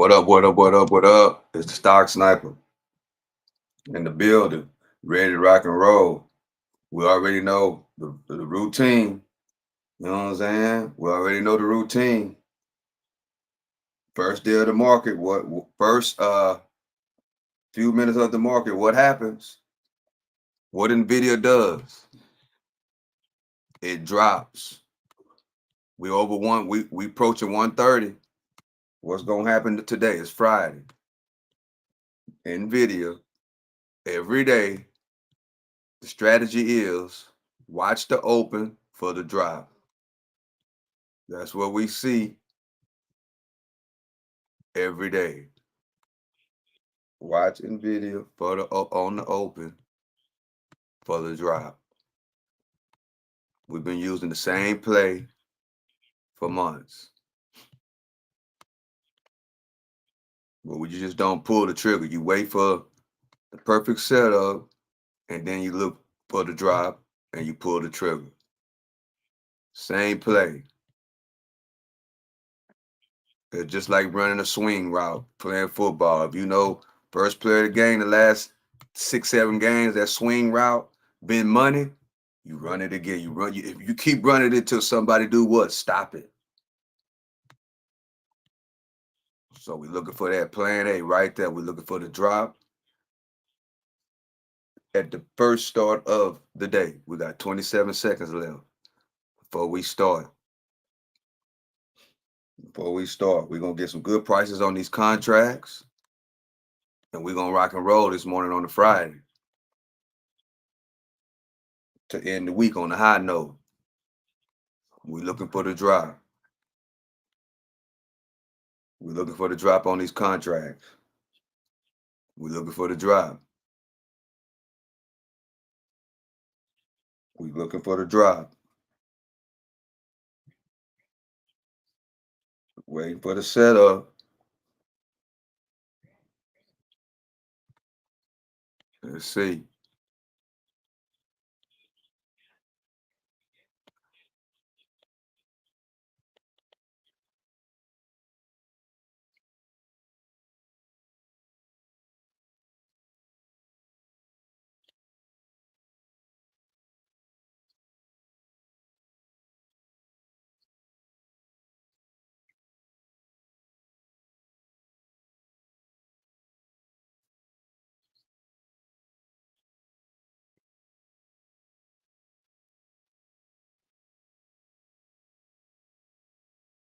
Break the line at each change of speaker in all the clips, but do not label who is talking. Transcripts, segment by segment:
What up, what up, what up, what up? It's the stock sniper in the building, ready to rock and roll. We already know the routine. You know what I'm saying? We already know the routine. First day of the market, what first few minutes of the market, what happens? What Nvidia does, it drops. We over one, we approaching 130. What's gonna happen today? It's Friday. Nvidia, every day, the strategy is watch the open for the drop. That's what we see every day. Watch Nvidia for the on the open for the drop. We've been using the same play for months, but you just don't pull the trigger. You wait for the perfect setup, and then you look for the drop and you pull the trigger. Same play. It's just like running a swing route, playing football. If you know first play of the game, the last 6, 7 games, that swing route been money, you run it again. If you keep running it until somebody do what? Stop it. So we're looking for that plan A right there. We're looking for the drop at the first start of the day. We got 27 seconds left before we start. We're gonna get some good prices on these contracts, and we're gonna rock and roll this morning on the Friday to end the week on a high note. We're looking for the drop. We're looking for the drop on these contracts. We're looking for the drop. We're looking for the drop. Waiting for the setup. Let's see.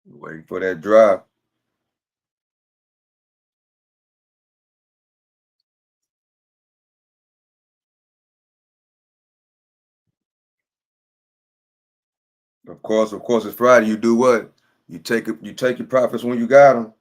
Waiting for that drop. Of course, it's Friday. You do what? You take it. You take your profits when you got them.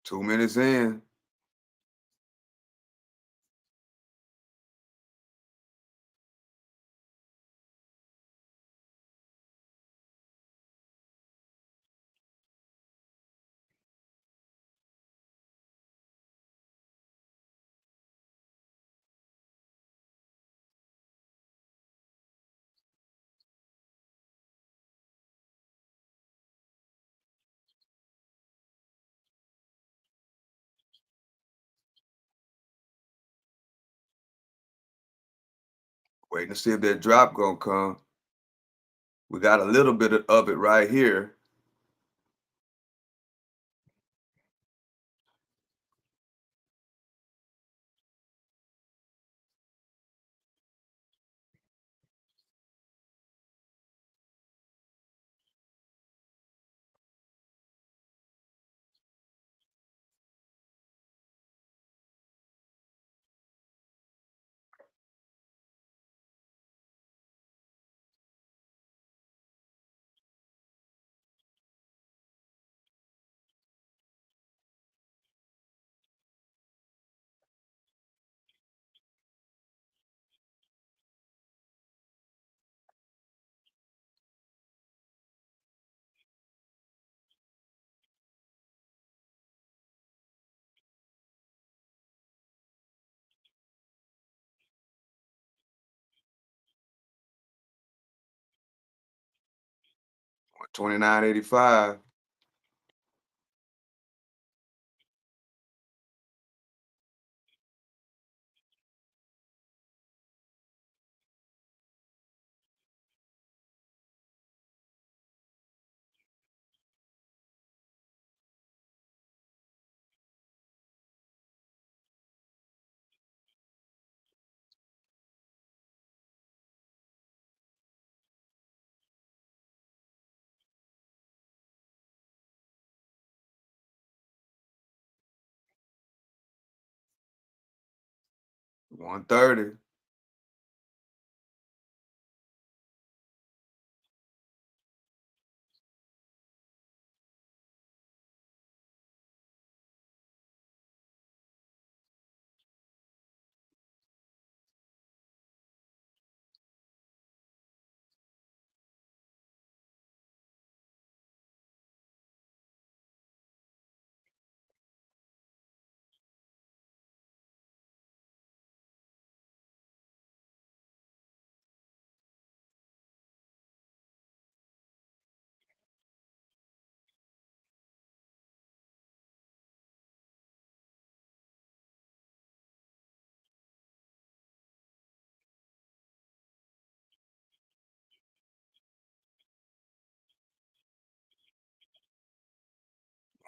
Two minutes in. Waiting to see if that drop gonna come. We got a little bit of it right here. 29.85. 130.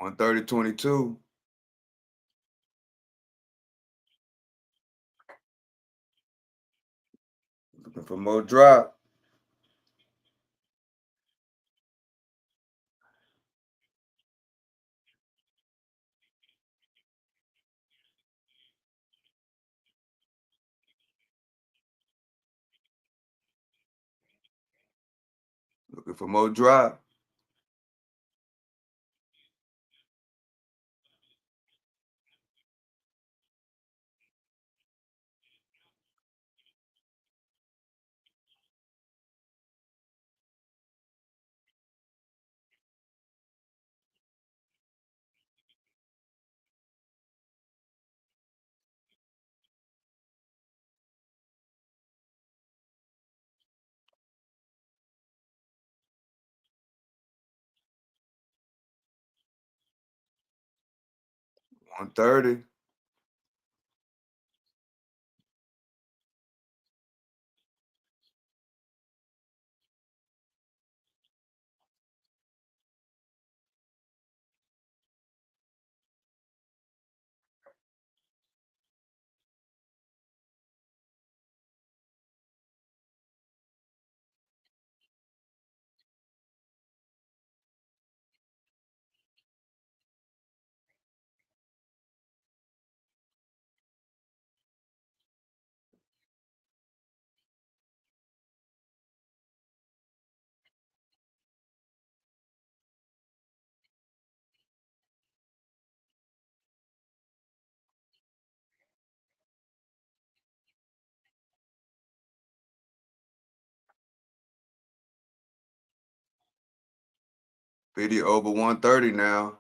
One 22. Looking for more drop. Looking for more drop. One 30. Video over 130 now.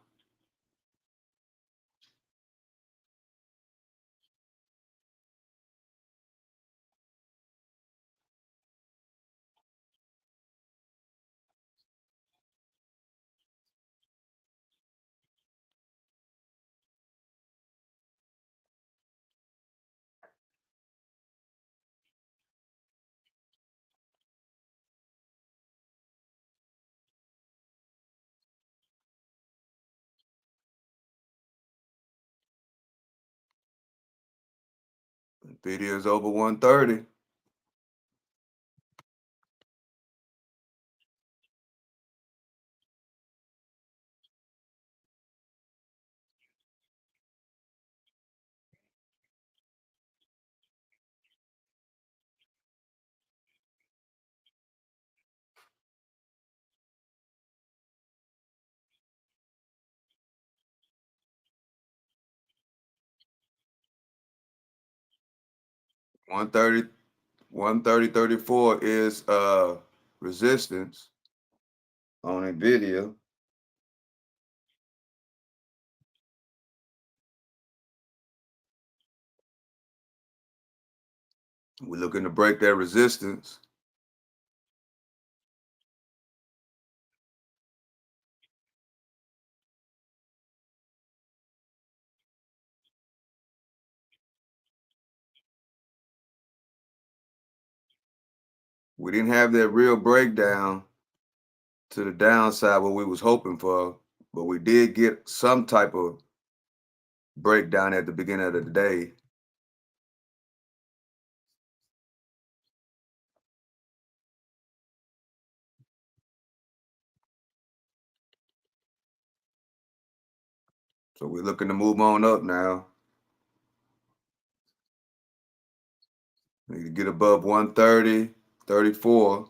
Video's over 130. 130, 130.34 is resistance on Nvidia. We're looking to break that resistance. We didn't have that real breakdown to the downside what we was hoping for, but we did get some type of breakdown at the beginning of the day. So we're looking to move on up now. Need to get above 130.34.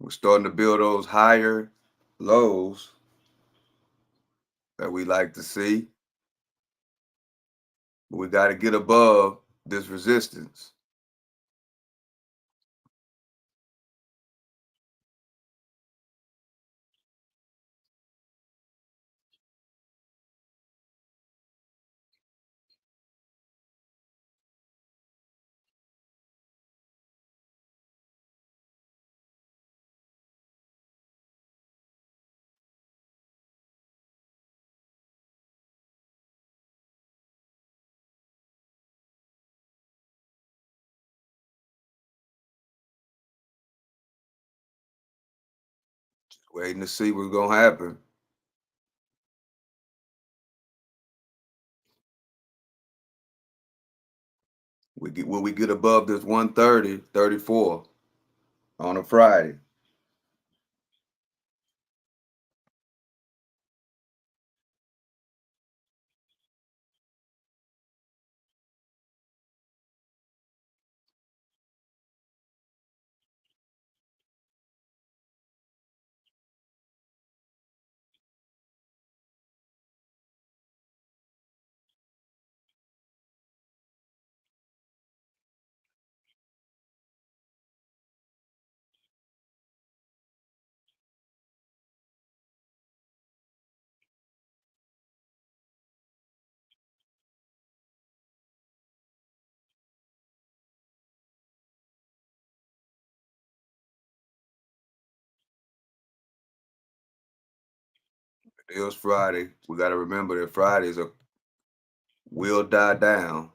We're starting to build those higher lows that we like to see. But we got to get above this resistance. Waiting to see what's going to happen. When we get above this 130.34 on a Friday. It was Friday. We got to remember that will die down.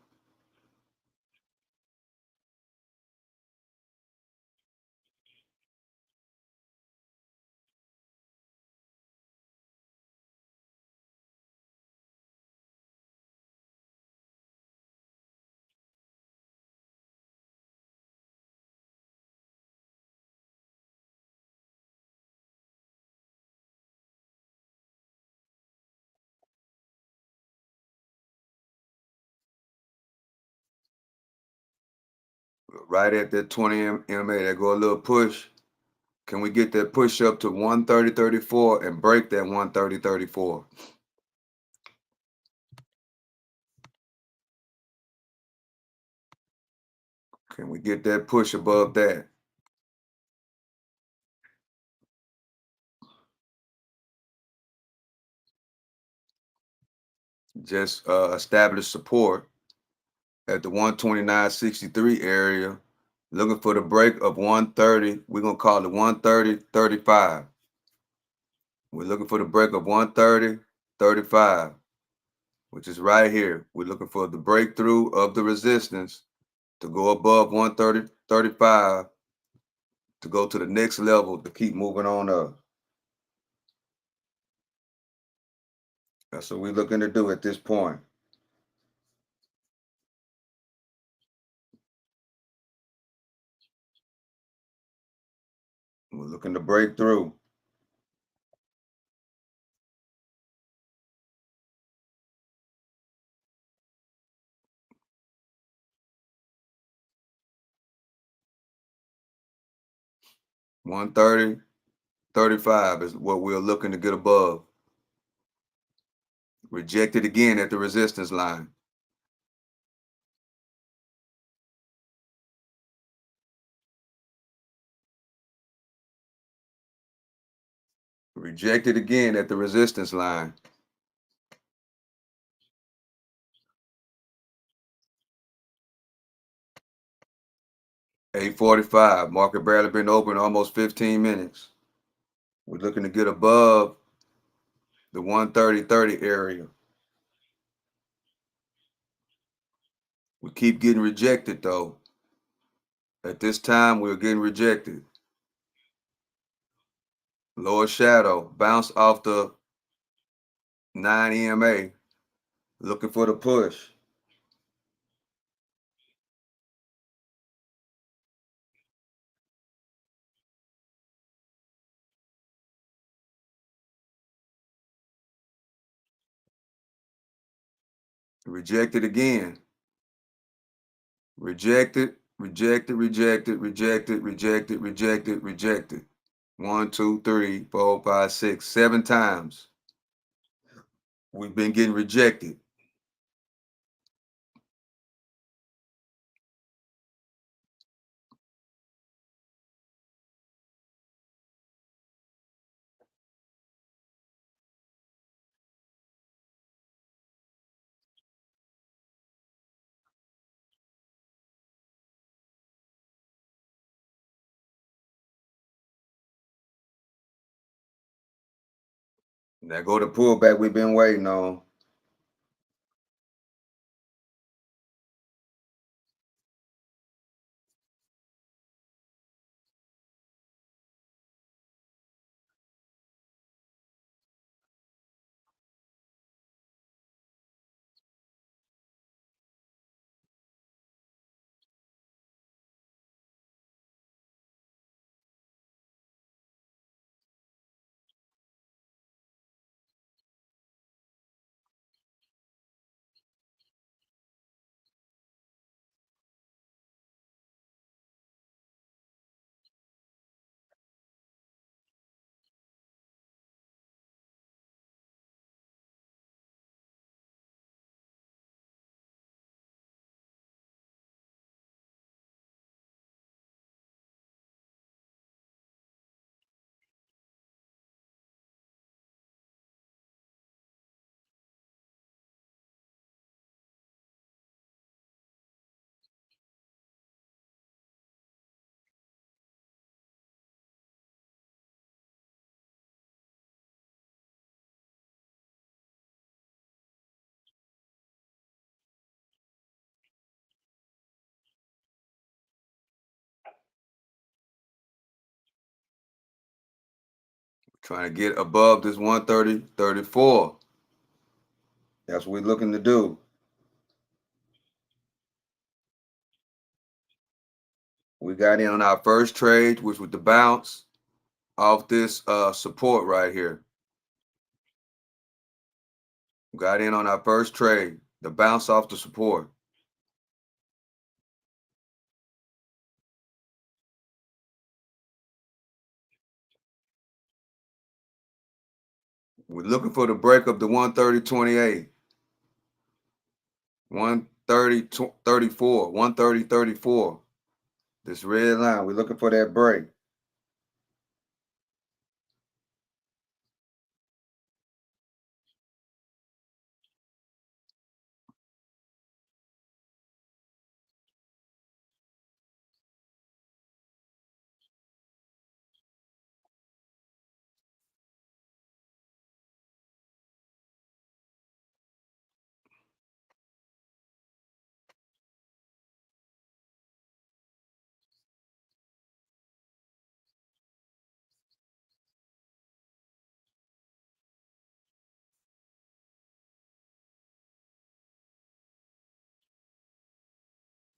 Right at that 20 MA, that go a little push. Can we get that push up to 130.34 and break that 130.34? Can we get that push above that? Just establish support at the 129.63 area. Looking for the break of 130. We're going to call it 130.35. We're looking for the break of 130.35, which is right here. We're looking for the breakthrough of the resistance to go above 130.35 to go to the next level to keep moving on up. That's what we're looking to do at this point. We're looking to break through. One 35 is what we're looking to get above. Rejected again at the resistance line. Rejected again at the resistance line. 8:45. Market barely been open almost 15 minutes. We're looking to get above the 130.30 area. We keep getting rejected though. At this time, we're getting rejected. Lower shadow, bounce off the 9 EMA, looking for the push. Rejected again. Rejected, rejected, rejected, rejected, rejected, rejected, rejected. 1, 2, 3, 4, 5, 6, 7 times. We've been getting rejected. Now go to pullback we've been waiting on. Trying to get above this 130.34. That's what we're looking to do. We got in on our first trade, which was the bounce off this support right here. Got in on our first trade, the bounce off the support. We're looking for the break of the 130.28, 130.34, 130.34. This red line, we're looking for that break.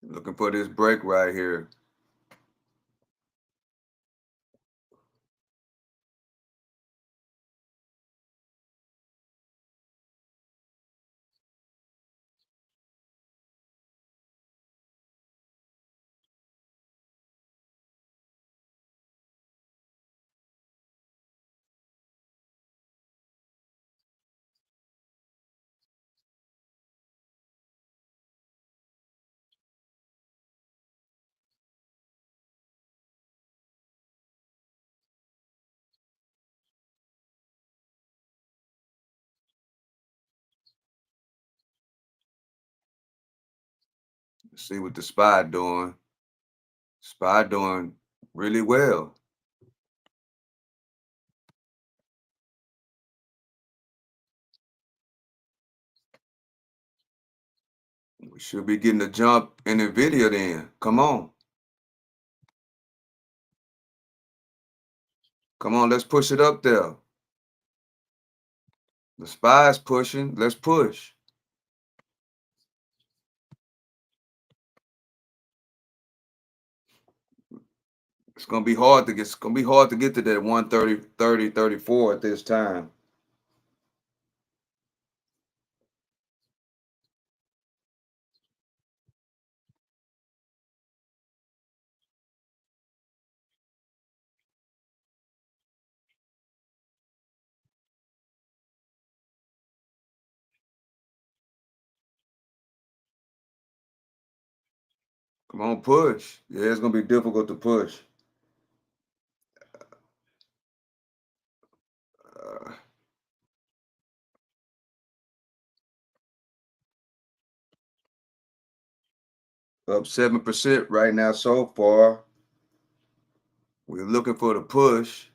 Looking for this break right here. See what the SPY doing. SPY doing really well. We should be getting a jump in Nvidia then. Come on. Come on, let's push it up there. The SPY's pushing. Let's push. It's gonna be hard to get to that 130, 30, 34 at this time. Come on, push. Yeah, it's gonna be difficult to push. Uh, Up 7% right now so far. We're looking for the push.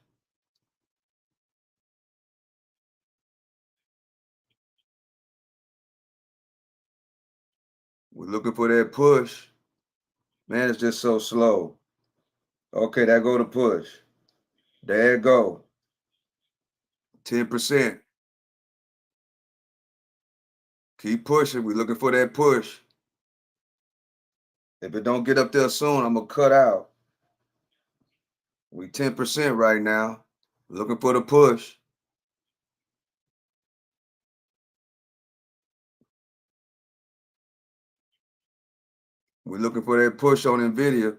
We're looking for that push. Man, it's just so slow. Okay, there go the push. There it go. 10%. Keep pushing. We're looking for that push. If it don't get up there soon, I'm gonna cut out. We 10% right now. Looking for the push. We're looking for that push on Nvidia.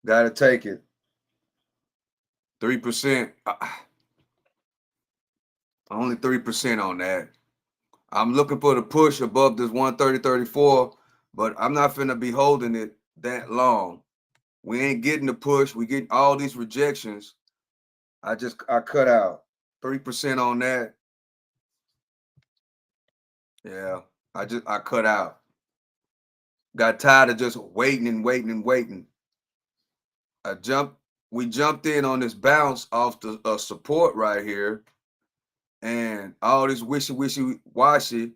Gotta take it. 3%. Only 3% on that. I'm looking for the push above this 130.34, but I'm not finna be holding it that long. We ain't getting the push. We get all these rejections. I cut out 3% on that. Yeah, I cut out. Got tired of just waiting and waiting and waiting. We jumped in on this bounce off the support right here, and all this wishy washy.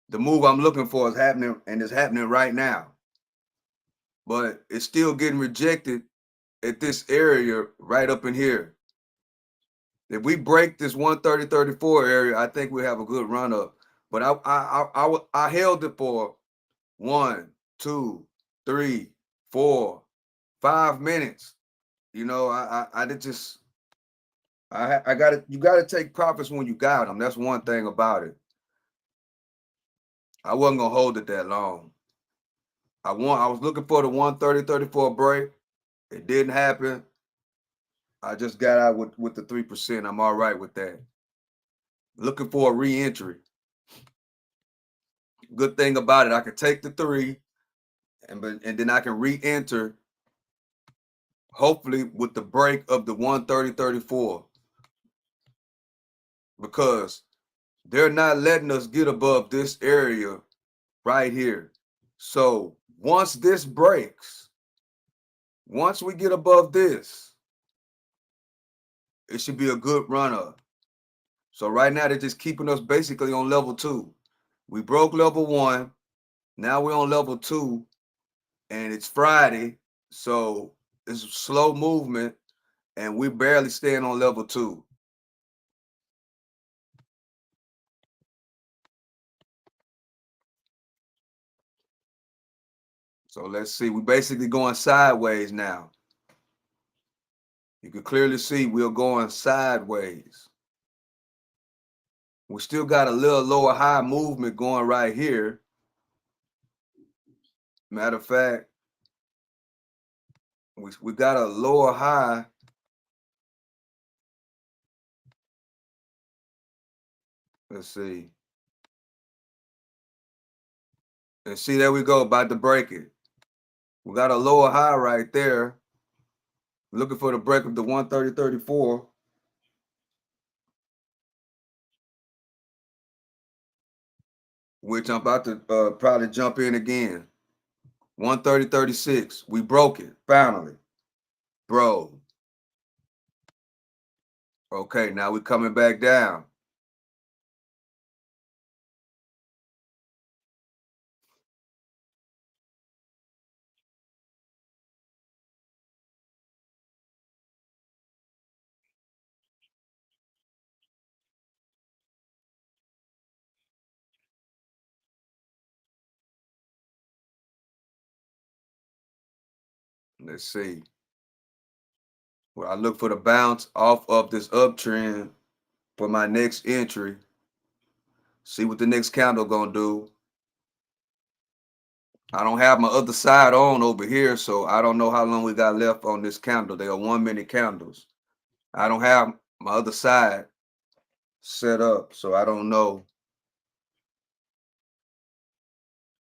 The move I'm looking for is happening, and it's happening right now. But it's still getting rejected at this area right up in here. If we break this 130.34 area, I think we have a good run up. But I held it for 1, 2, 3, 4, 5 minutes. You know, I did just I got it. You got to take profits when you got them. That's one thing about it. I wasn't gonna hold it that long. I was looking for the 130.34 break. It didn't happen. I just got out with the 3%. I'm all right with that. Looking for a re-entry. Good thing about it, I can take the 3 and then I can re-enter, hopefully with the break of the 130.34, because they're not letting us get above this area right here. So once this breaks, once we get above this, it should be a good run up. So right now they're just keeping us basically on level 2. We broke level 1. Now we're on level 2, and it's Friday, so it's slow movement, and we're barely staying on level 2. So let's see. We're basically going sideways now. You can clearly see we're going sideways. We still got a little lower high movement going right here. Matter of fact, we got a lower high. Let's see. And see, there we go, about to break it. We got a lower high right there. Looking for the break of the 130.34. Which I'm about to probably jump in again. 130.36. We broke it finally, bro. Okay, now we're coming back down. Let's see. Well, I look for the bounce off of this uptrend for my next entry. See what the next candle gonna do. I don't have my other side on over here, so I don't know how long we got left on this candle. They are 1 minute candles. I don't have my other side set up, so I don't know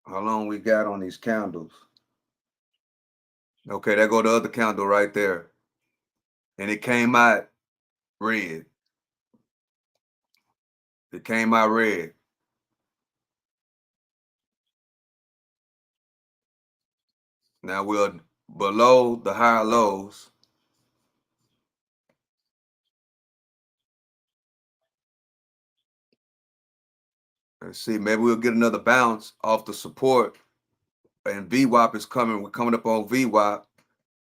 how long we got on these candles. Okay, there go the other candle right there. And it came out red. It came out red. Now we're below the higher lows. Let's see, maybe we'll get another bounce off the support. And VWAP is coming. We're coming up on VWAP.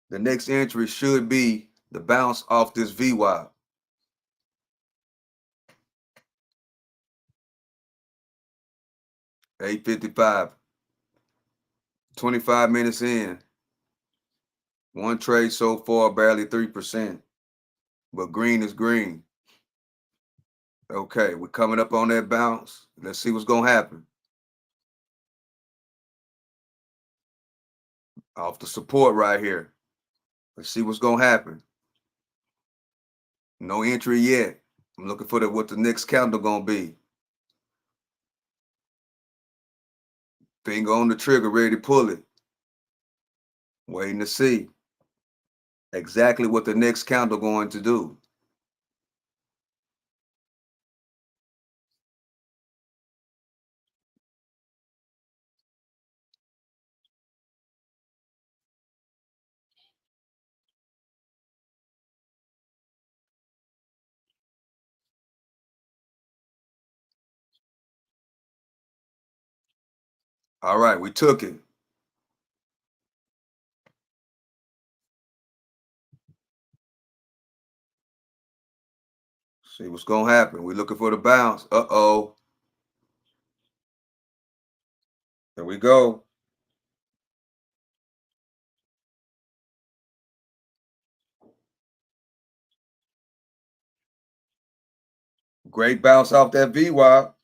The next entry should be the bounce off this VWAP. 8:55. 25 minutes in. One trade so far, barely 3%. But green is green. Okay, we're coming up on that bounce. Let's see what's going to happen. Off the support right here. Let's see what's going to happen. No entry yet. I'm looking for what the next candle going to be. Finger on the trigger, ready to pull it. Waiting to see exactly what the next candle going to do. All right, we took it. See what's going to happen. We're looking for the bounce. Uh-oh. There we go. Great bounce off that VWAP.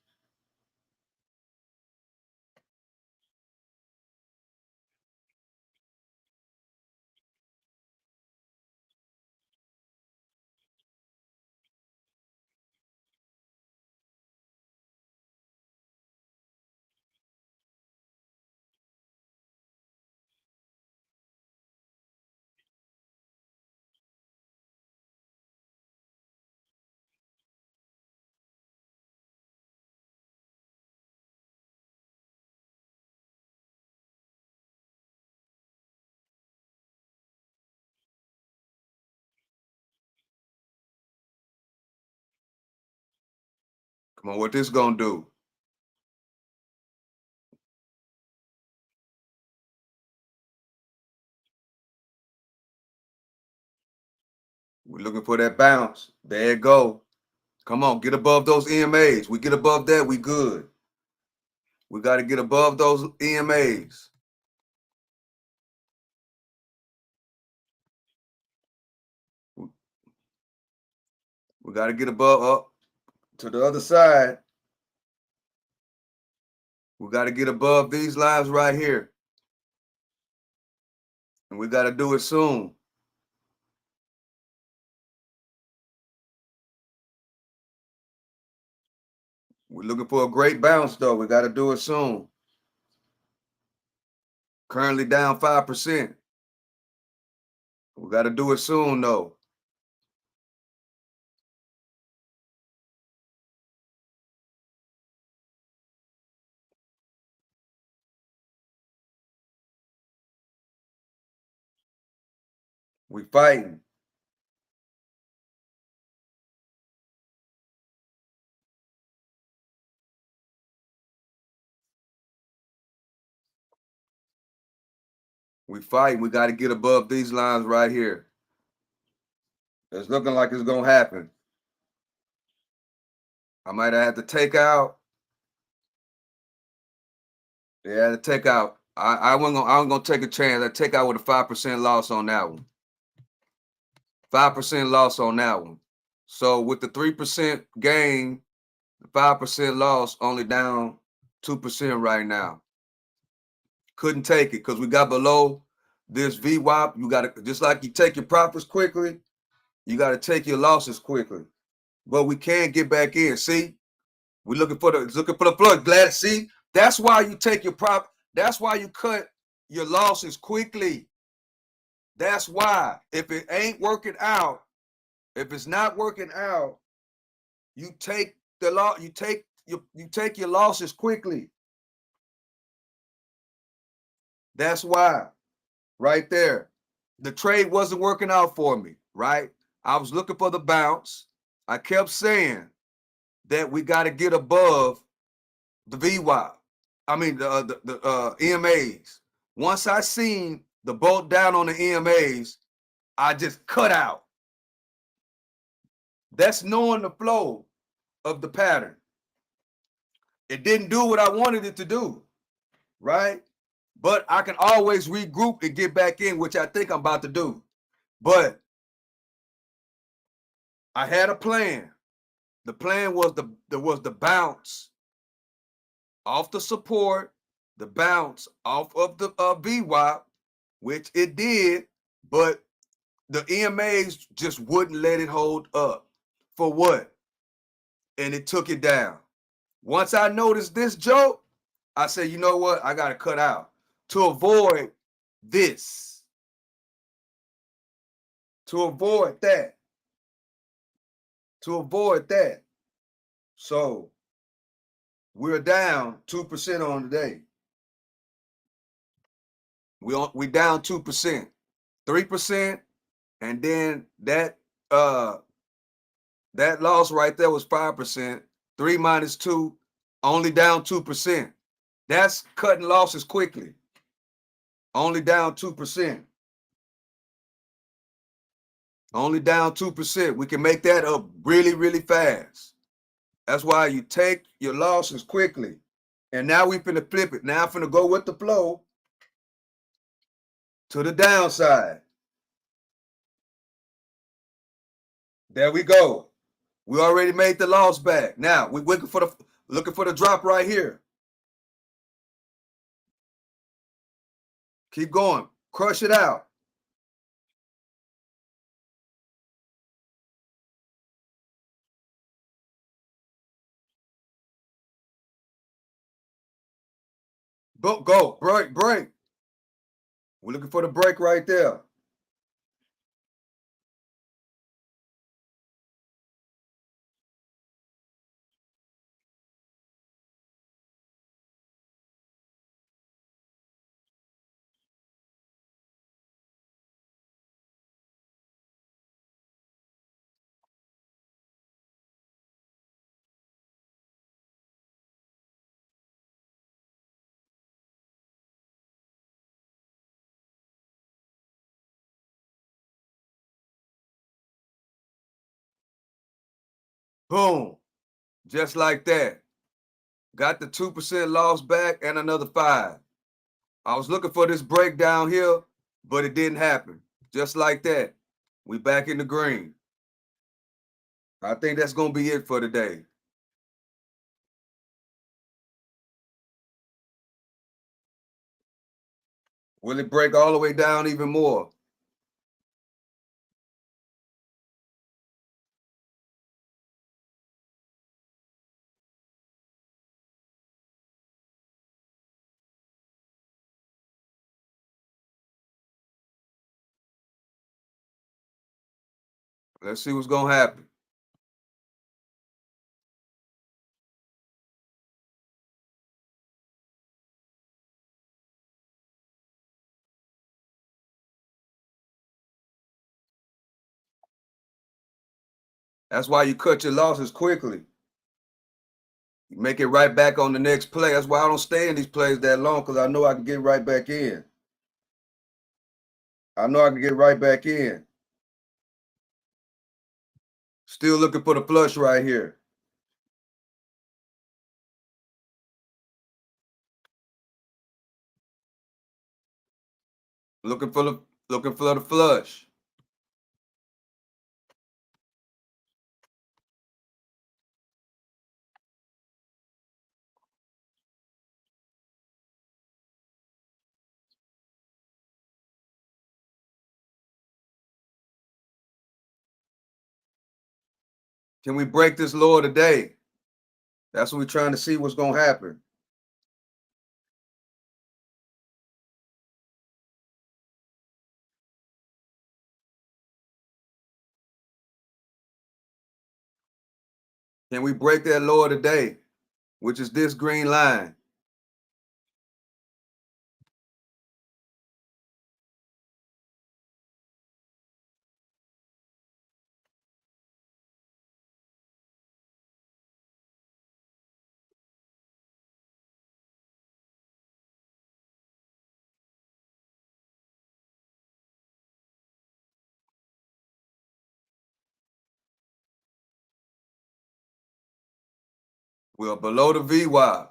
Come on, what this going to do? We're looking for that bounce. There it go. Come on, get above those EMAs. We get above that, we good. We got to get above those EMAs. We got to get above up to the other side. We got to get above these lines right here. And we got to do it soon. We're looking for a great bounce, though. We got to do it soon. Currently down 5%. We got to do it soon, though. We fighting. We fighting. We got to get above these lines right here. It's looking like it's gonna happen. I might have had to take out. Yeah, to take out. I wasn't gonna take a chance. I take out with a 5% loss on that one. 5% loss on that one. So with the 3% gain, the 5% loss, only down 2% right now. Couldn't take it because we got below this VWAP. You got to, just like you take your profits quickly, you got to take your losses quickly. But we can get back in. See, we're looking for the plug. Glad to see. That's why you take your profit. That's why you cut your losses quickly. That's why. If it ain't working out, if it's not working out, you take the loss. You take your losses quickly. That's why. Right there. The trade wasn't working out for me, right? I was looking for the bounce. I kept saying that we got to get above the VWAP. I mean the EMAs. Once I seen the bolt down on the EMAs, I just cut out. That's knowing the flow of the pattern. It didn't do what I wanted it to do, right? But I can always regroup and get back in, which I think I'm about to do. But I had a plan. The plan was the bounce off the support, the bounce off of the VWAP, which it did, but the EMAs just wouldn't let it hold up. For what? And it took it down. Once I noticed this joke, I said, you know what? I got to cut out to avoid this, to avoid that, to avoid that. So we're down 2% on today. We down 2%, 3%, and then that loss right there was 5%. 3 minus 2, only down 2%. That's cutting losses quickly. Only down 2%. Only down 2%. We can make that up really, really fast. That's why you take your losses quickly. And now we finna flip it. Now I'm finna go with the flow to the downside. There we go. We already made the loss back. Now we're looking for the drop right here. Keep going. Crush it out. Go. Break. We're looking for the break right there. Boom. Just like that. Got the 2% loss back and another 5. I was looking for this breakdown here, but it didn't happen. Just like that. We back in the green. I think that's going to be it for today. Will it break all the way down even more? Let's see what's gonna happen. That's why you cut your losses quickly. You make it right back on the next play. That's why I don't stay in these plays that long, because I know I can get right back in. I know I can get right back in. Still looking for the flush right here. Looking for the flush. Can we break this lower today? That's what we're trying to see what's gonna happen. Can we break that lower today, which is this green line? We're below the VY.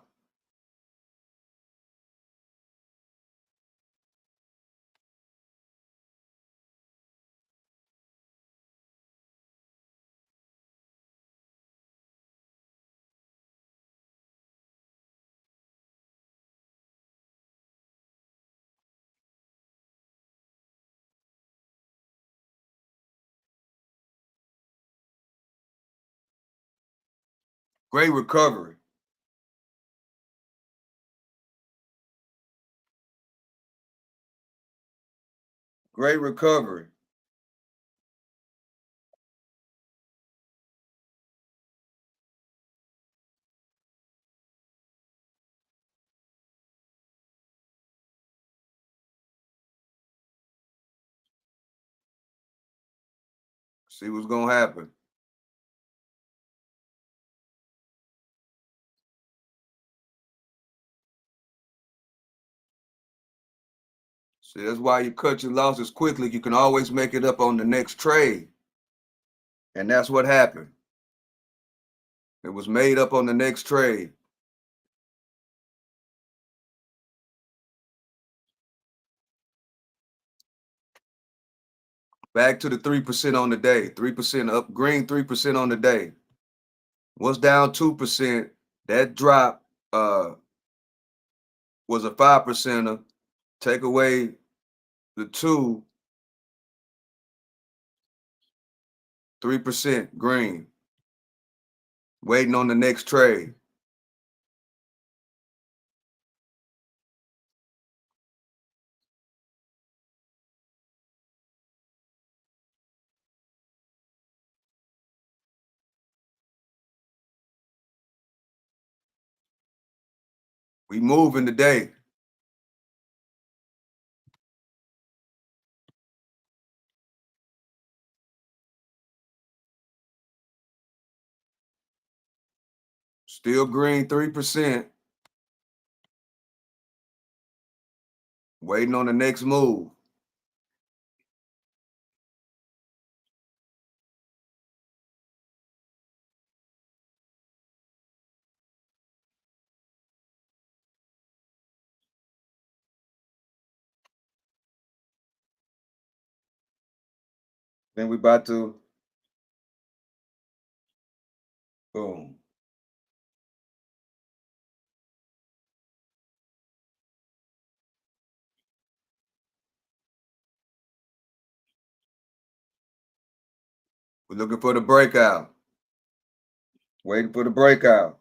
Great recovery. Great recovery. See what's gonna happen. See, that's why you cut your losses quickly. You can always make it up on the next trade. And that's what happened. It was made up on the next trade. Back to the 3% on the day. 3% up, green 3% on the day. Was down 2%. That drop was a 5%er. Take away the 2, 3% green. Waiting on the next trade. We moving today. Still green 3%. Waiting on the next move. Then we about to boom. We're looking for the breakout. Waiting for the breakout.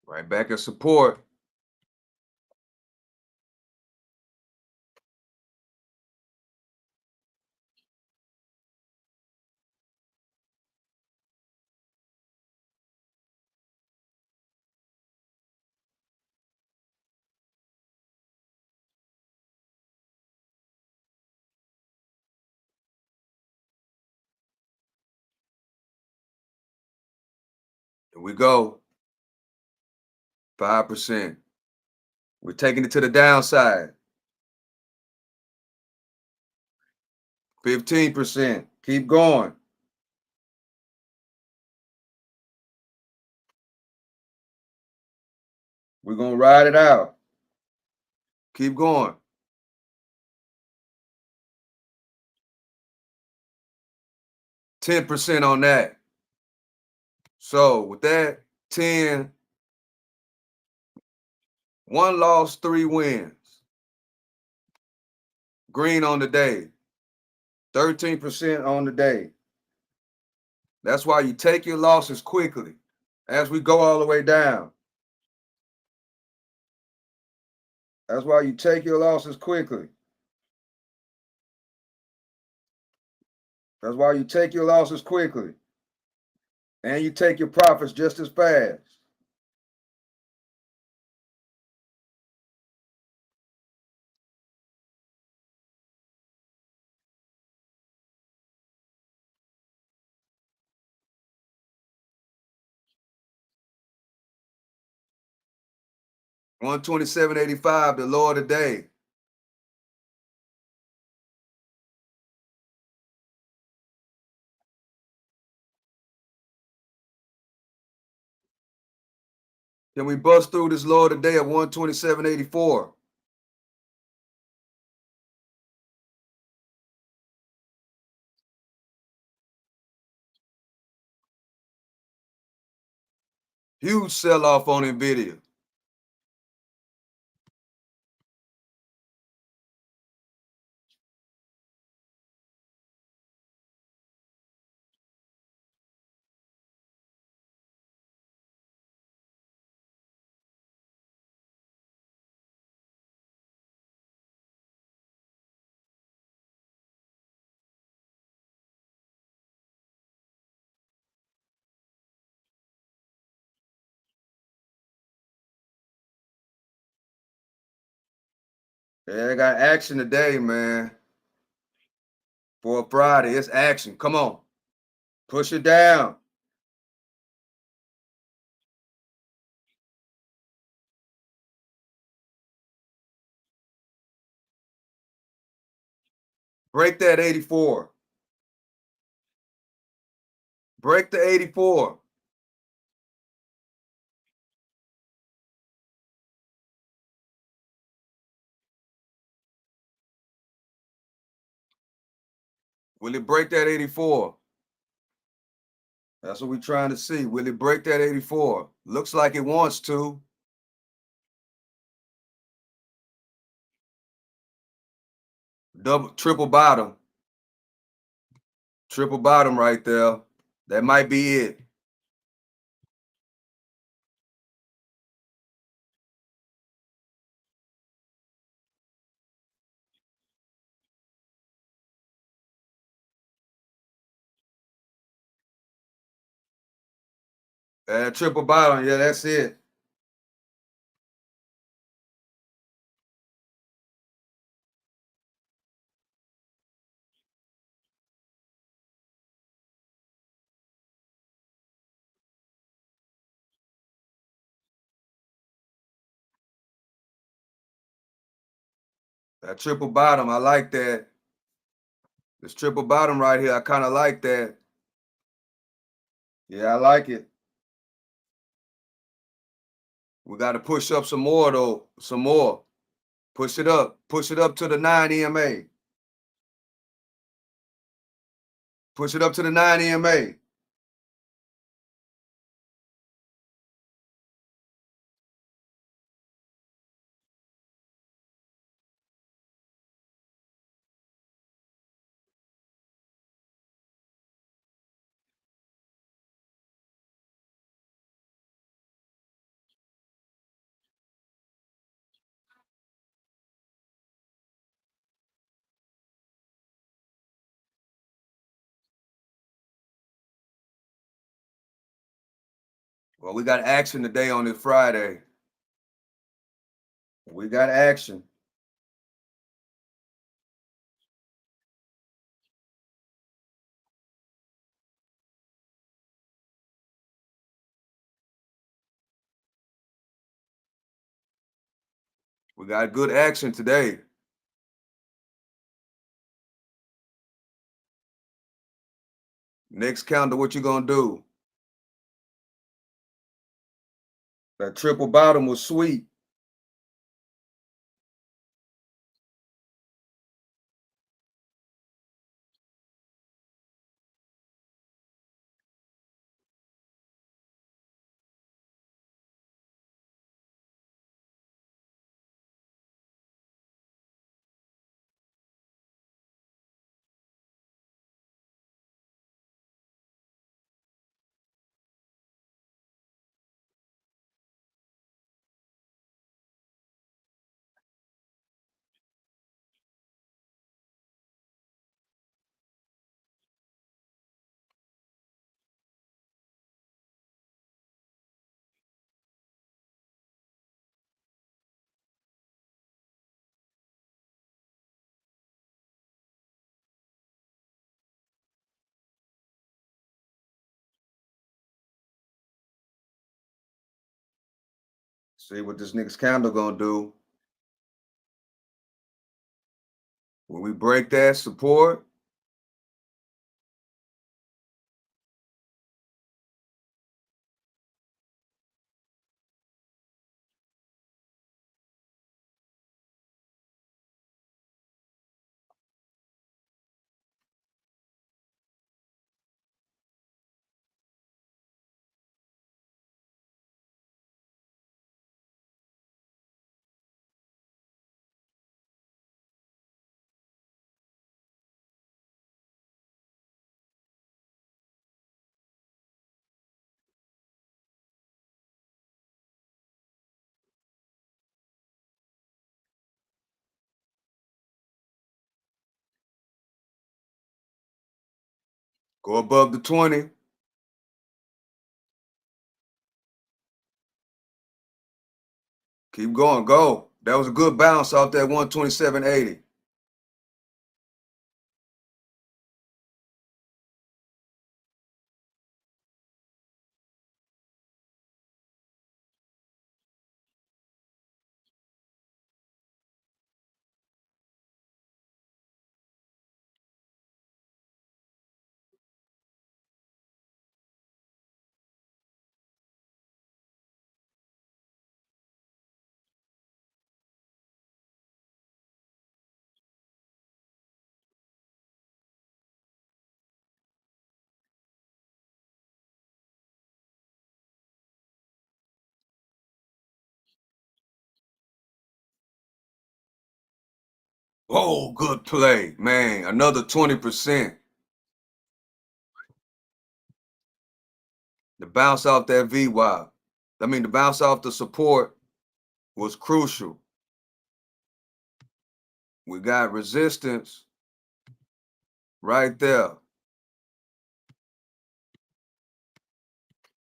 Right back at support. Here we go. 5%. We're taking it to the downside. 15%. Keep going. We're going to ride it out. Keep going. 10% on that. So with that, 10, 1 loss, 3 wins. Green on the day. 13% on the day. That's why you take your losses quickly as we go all the way down. That's why you take your losses quickly. That's why you take your losses quickly. And you take your profits just as fast. $127.85, the low of the day. Can we bust through this low of the day at 127.84? Huge sell-off on Nvidia. Yeah, I got action today, man. For a Friday, it's action. Come on. Push it down. Break that 84. Break the 84. Will it break that 84? That's what we're trying to see. Will it break that 84? Looks like it wants to. Triple bottom. Triple bottom right there. That might be it. Triple bottom. Yeah, that's it. That triple bottom. I like that. This triple bottom right here. I kind of like that. Yeah, I like it. We got to push up some more, though. Some more. Push it up. Push it up to the 9 EMA. Push it up to the 9 EMA. Well, we got action today on this Friday. We got action. We got good action today. Next counter, what you gonna do? That triple bottom was sweet. See what this next candle gonna do. When we break that support, go above the 20. Keep going, go. That was a good bounce off that 127.80. Oh, good play, man. Another 20%. The bounce off that VY. The bounce off the support was crucial. We got resistance right there.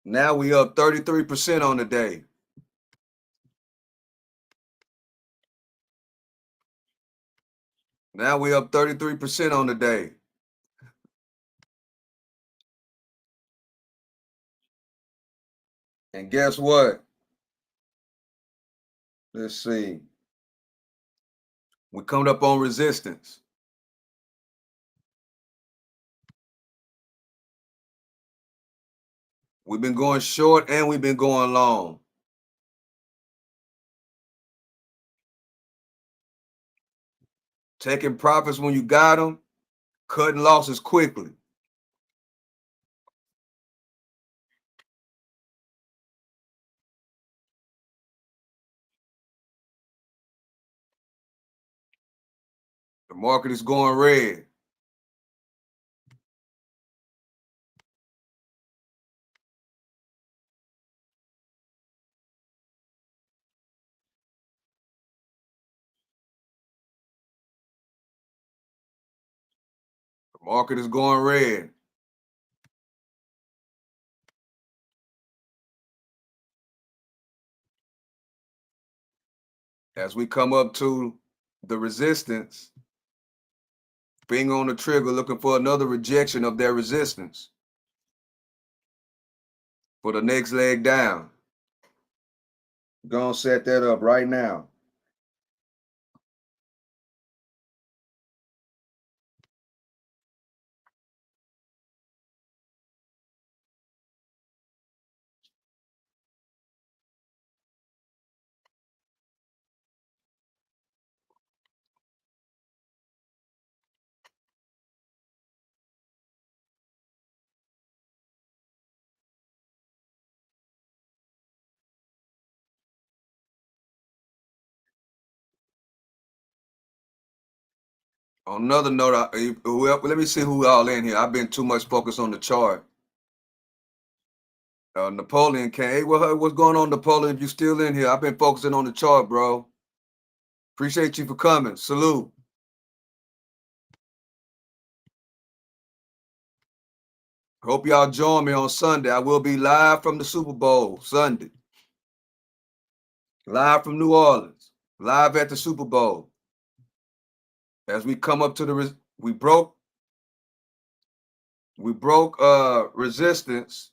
Now we up 33% on the day. Now we up 33% on the day. And guess what? Let's see. We coming up on resistance. We've been going short and we've been going long. Taking profits when you got them, cutting losses quickly. The market is going red. The market is going red. As we come up to the resistance, finger on the trigger, looking for another rejection of their resistance for the next leg down. Gonna set that up right now. On another note, let me see who all in here. I've been too much focused on the chart. Napoleon came. Hey, what's going on, Napoleon? If you're still in here, I've been focusing on the chart, bro. Appreciate you for coming. Salute. Hope y'all join me on Sunday. I will be live from the Super Bowl Sunday. Live from New Orleans. Live at the Super Bowl. As we come up to the we broke resistance.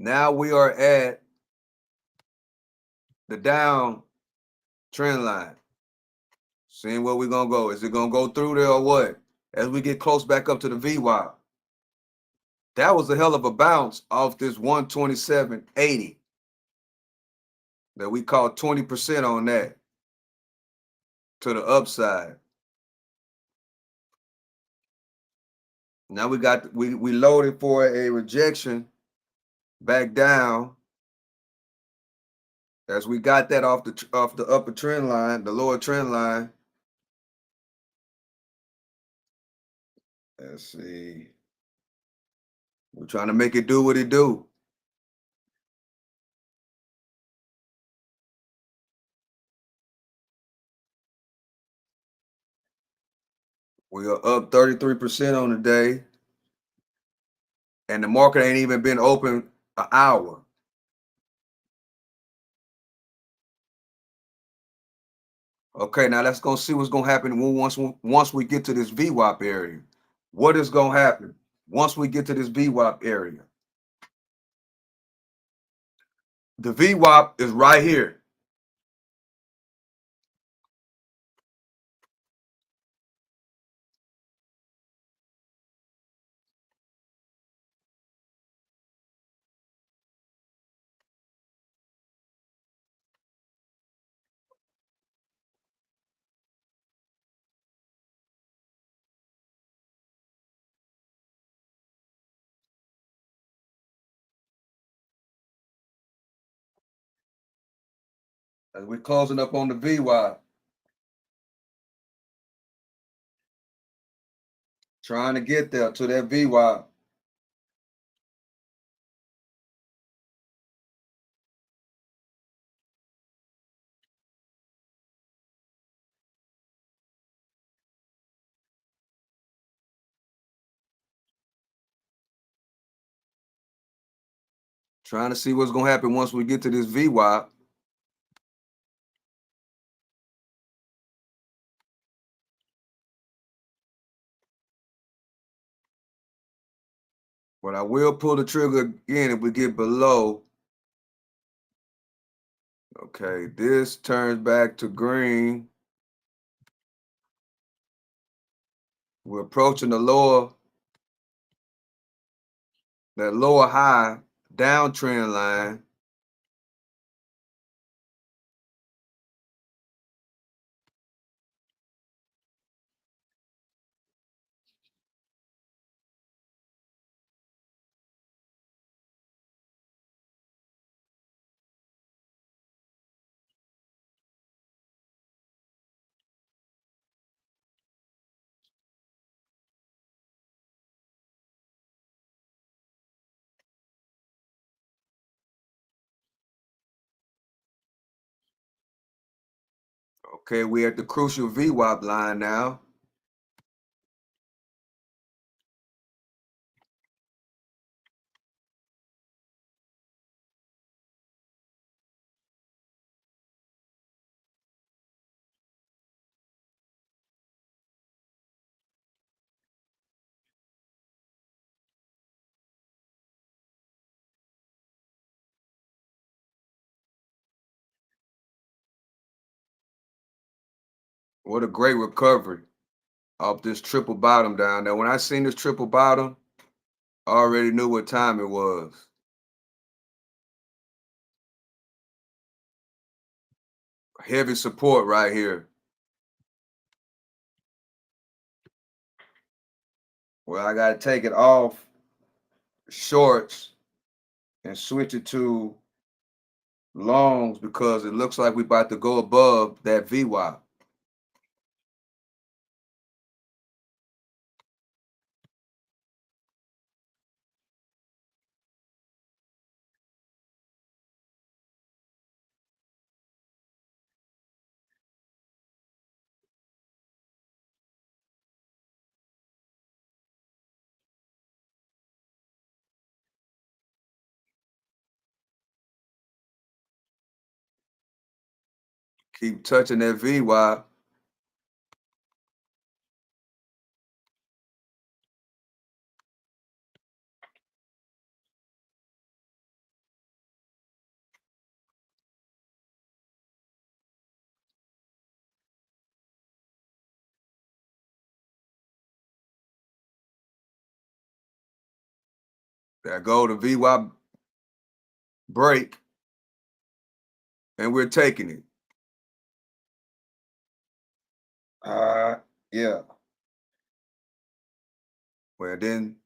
Now we are at the down trend line. Seeing where we're gonna go. Is it gonna go through there or what? As we get close back up to the VWAP. That was a hell of a bounce off this 127.80 that we caught 20% on that to the upside. Now we loaded for a rejection back down as we got that off the upper trend line, the lower trend line. Let's see. We're trying to make it do what it do. We are up 33% on the day, and the market ain't even been open an hour. Okay, now let's go see what's gonna happen once we get to this VWAP area. What is gonna happen once we get to this VWAP area? The VWAP is right here. As we're closing up on the VWAP, trying to get there to that VWAP. Trying to see what's gonna happen once we get to this VWAP. But I will pull the trigger again if we get below. Okay, this turns back to green. We're approaching that lower high downtrend line. Okay, we're at the crucial VWAP line now. What a great recovery off this triple bottom down there. When I seen this triple bottom, I already knew what time it was. Heavy support right here. Well, I got to take it off shorts and switch it to longs because it looks like we're about to go above that VWAP. Keep touching that VWAP. There go the VWAP break, and we're taking it. Yeah. Well, then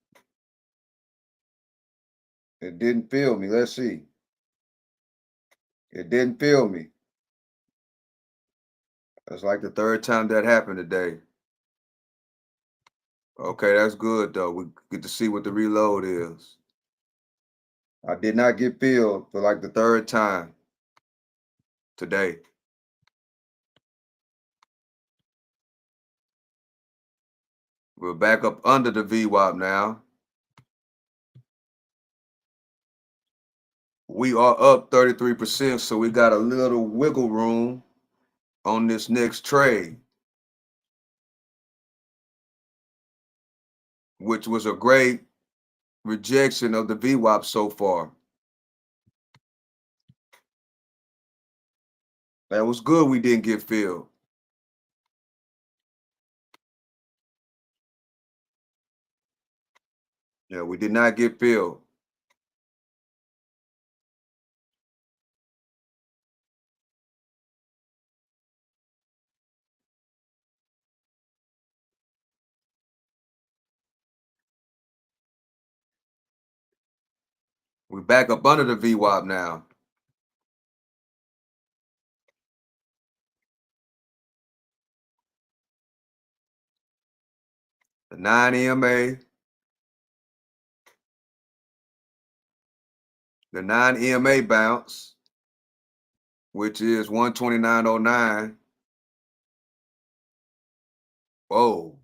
it didn't feel me. Let's see. It didn't feel me. That's like the third time that happened today. Okay, that's good though. We get to see what the reload is. I did not get filled for like the third time today. We're back up under the VWAP now. We are up 33%, so we got a little wiggle room on this next trade, which was a great rejection of the VWAP so far. That was good we didn't get filled. Yeah, we did not get filled. We're back up under the VWAP now. The 9 EMA, the 9 EMA bounce, which is 129.09. Whoa.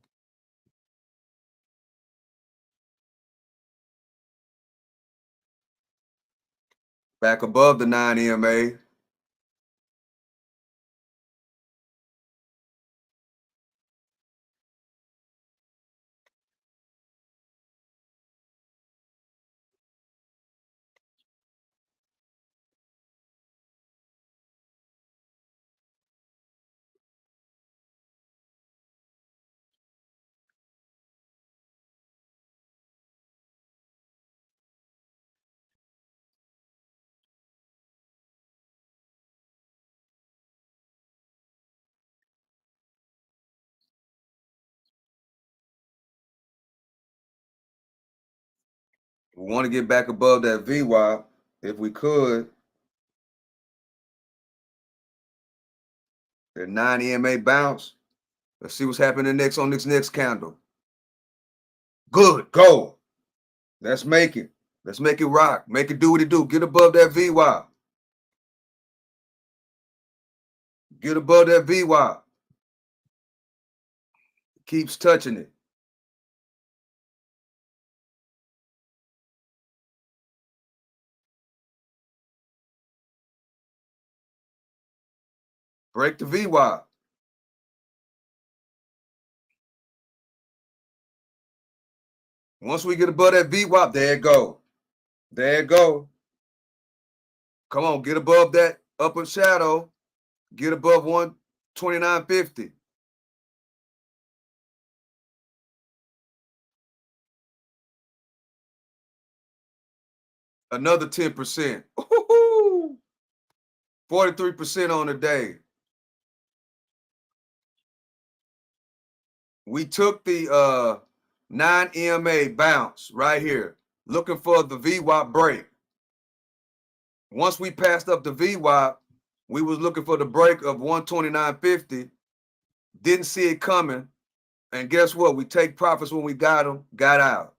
Back above the 9 EMA. We want to get back above that VWAP if we could. The 9 EMA bounce. Let's see what's happening next on this next candle. Good, go. Let's make it. Let's make it rock. Make it do what it do. Get above that VWAP. Get above that VWAP. Keeps touching it. Break the VWAP. Once we get above that VWAP, there it go. There it go. Come on, get above that upper shadow. Get above 129.50. Another 10%. 43% on the day. We took the 9 EMA bounce right here, looking for the VWAP break. Once we passed up the VWAP, we was looking for the break of 129.50. Didn't see it coming. And guess what? We take profits when we got them, got out.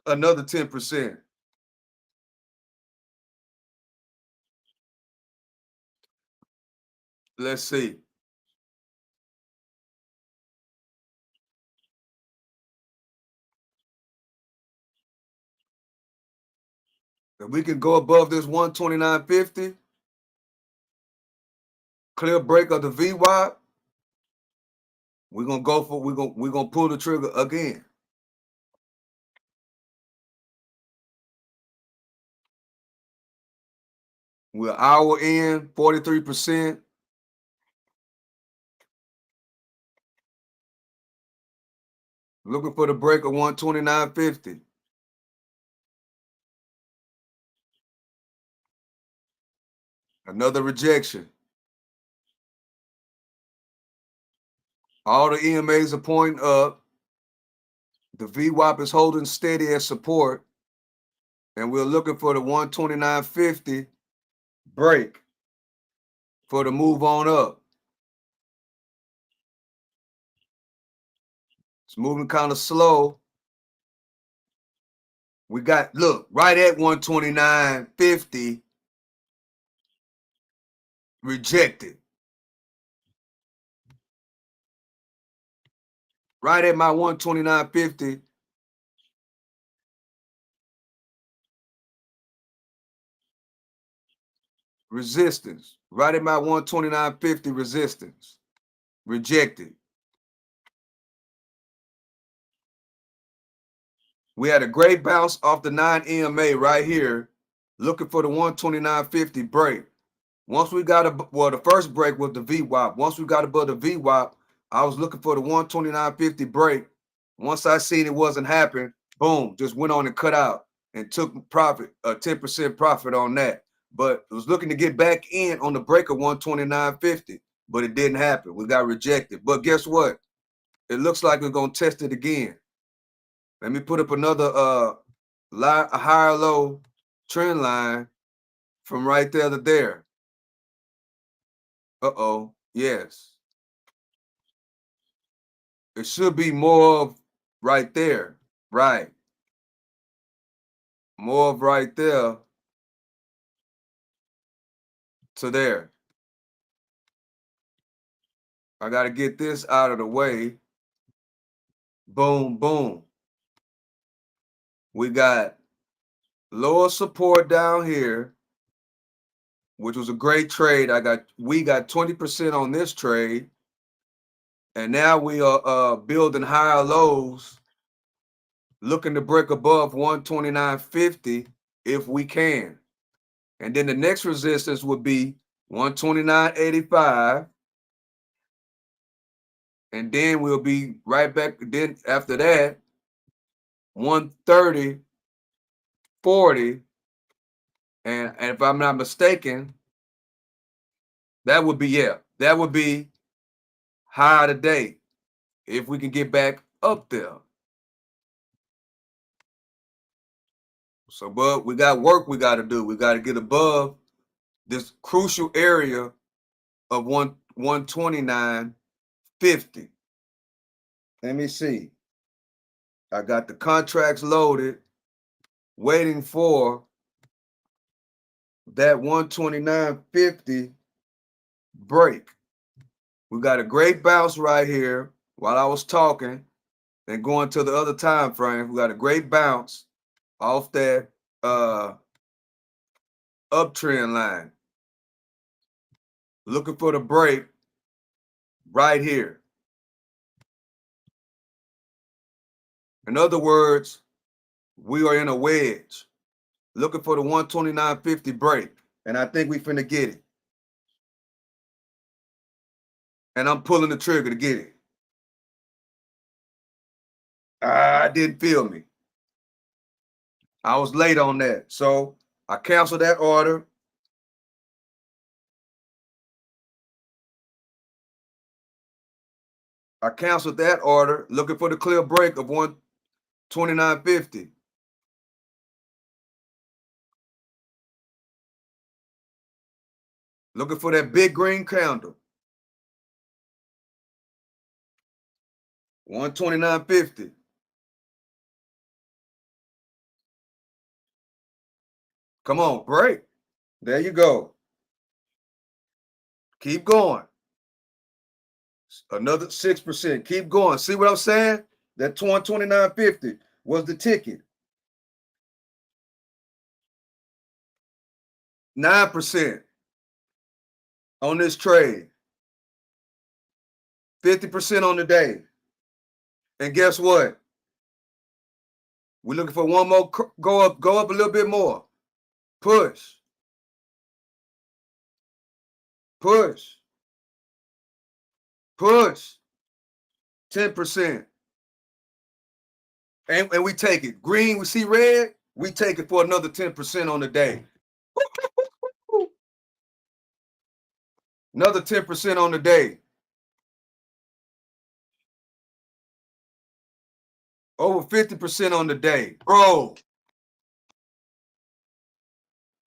Another 10%. Let's see. If we can go above this 129.50, clear break of the VWAP, we're gonna pull the trigger again. We're hour in, 43%. Looking for the break of 129.50. Another rejection. All the EMAs are pointing up. The VWAP is holding steady as support. And we're looking for the 129.50 break for the move on up. It's moving kind of slow. We got, look, right at 129.50, rejected. Right at my 129.50. Resistance. Right at my 129.50 resistance. Rejected. We had a great bounce off the 9 EMA right here, looking for the 129.50 break. Once we got the first break was the VWAP. Once we got above the VWAP, I was looking for the 129.50 break. Once I seen it wasn't happening, boom, just went on and cut out and took profit, a 10% profit on that. But it was looking to get back in on the break of 129.50, but it didn't happen. We got rejected. But guess what? It looks like we're gonna test it again. Let me put up another a higher low trend line from right there to there. Uh-oh, yes. It should be more of right there, right? More of right there to there. I got to get this out of the way. Boom, boom. We got lower support down here, which was a great trade. We got 20% on this trade. And now we are building higher lows, looking to break above 129.50 if we can. And then the next resistance would be 129.85. And then we'll be right back. Then after that, 130.40. And if I'm not mistaken, that would be high today if we can get back up there. So, but we got work we got to do. We got to get above this crucial area of 129.50. Let me see. I got the contracts loaded, waiting for that 129.50 break. We got a great bounce right here while I was talking and going to the other time frame. We got a great bounce off that uptrend line. Looking for the break right here. In other words, we are in a wedge looking for the 129.50 break. And I think we finna get it. And I'm pulling the trigger to get it. Didn't feel me. I was late on that. So I canceled that order. I canceled that order looking for the clear break of 129.50. Looking for that big green candle. 129.50. Come on, break. There you go. Keep going. Another 6%. Keep going. See what I'm saying? That 129.50 was the ticket. 9% on this trade. 50% on the day. And guess what? We're looking for one more go up a little bit more. Push. Push. Push. 10%. And we take it. Green, we see red, we take it for another 10% on the day. Another 10% on the day. Over 50% on the day. Bro,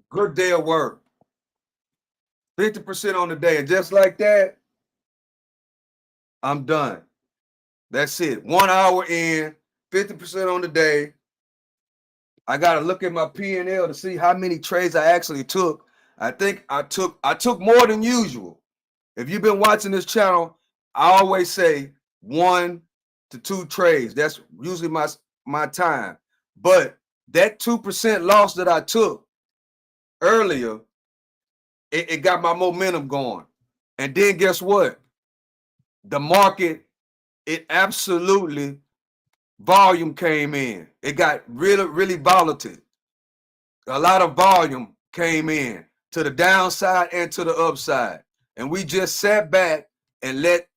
good day of work. 50% on the day. And just like that, I'm done. That's it. 1 hour in, 50% on the day. I gotta look at my P&L to see how many trades I actually took. I think I took more than usual. If you've been watching this channel, I always say 1 to 2 trades. That's usually my time. But that 2% loss that I took earlier, it got my momentum going. And then guess what? The market, it absolutely volume came in. It got really, really volatile. A lot of volume came in to the downside and to the upside. And we just sat back and let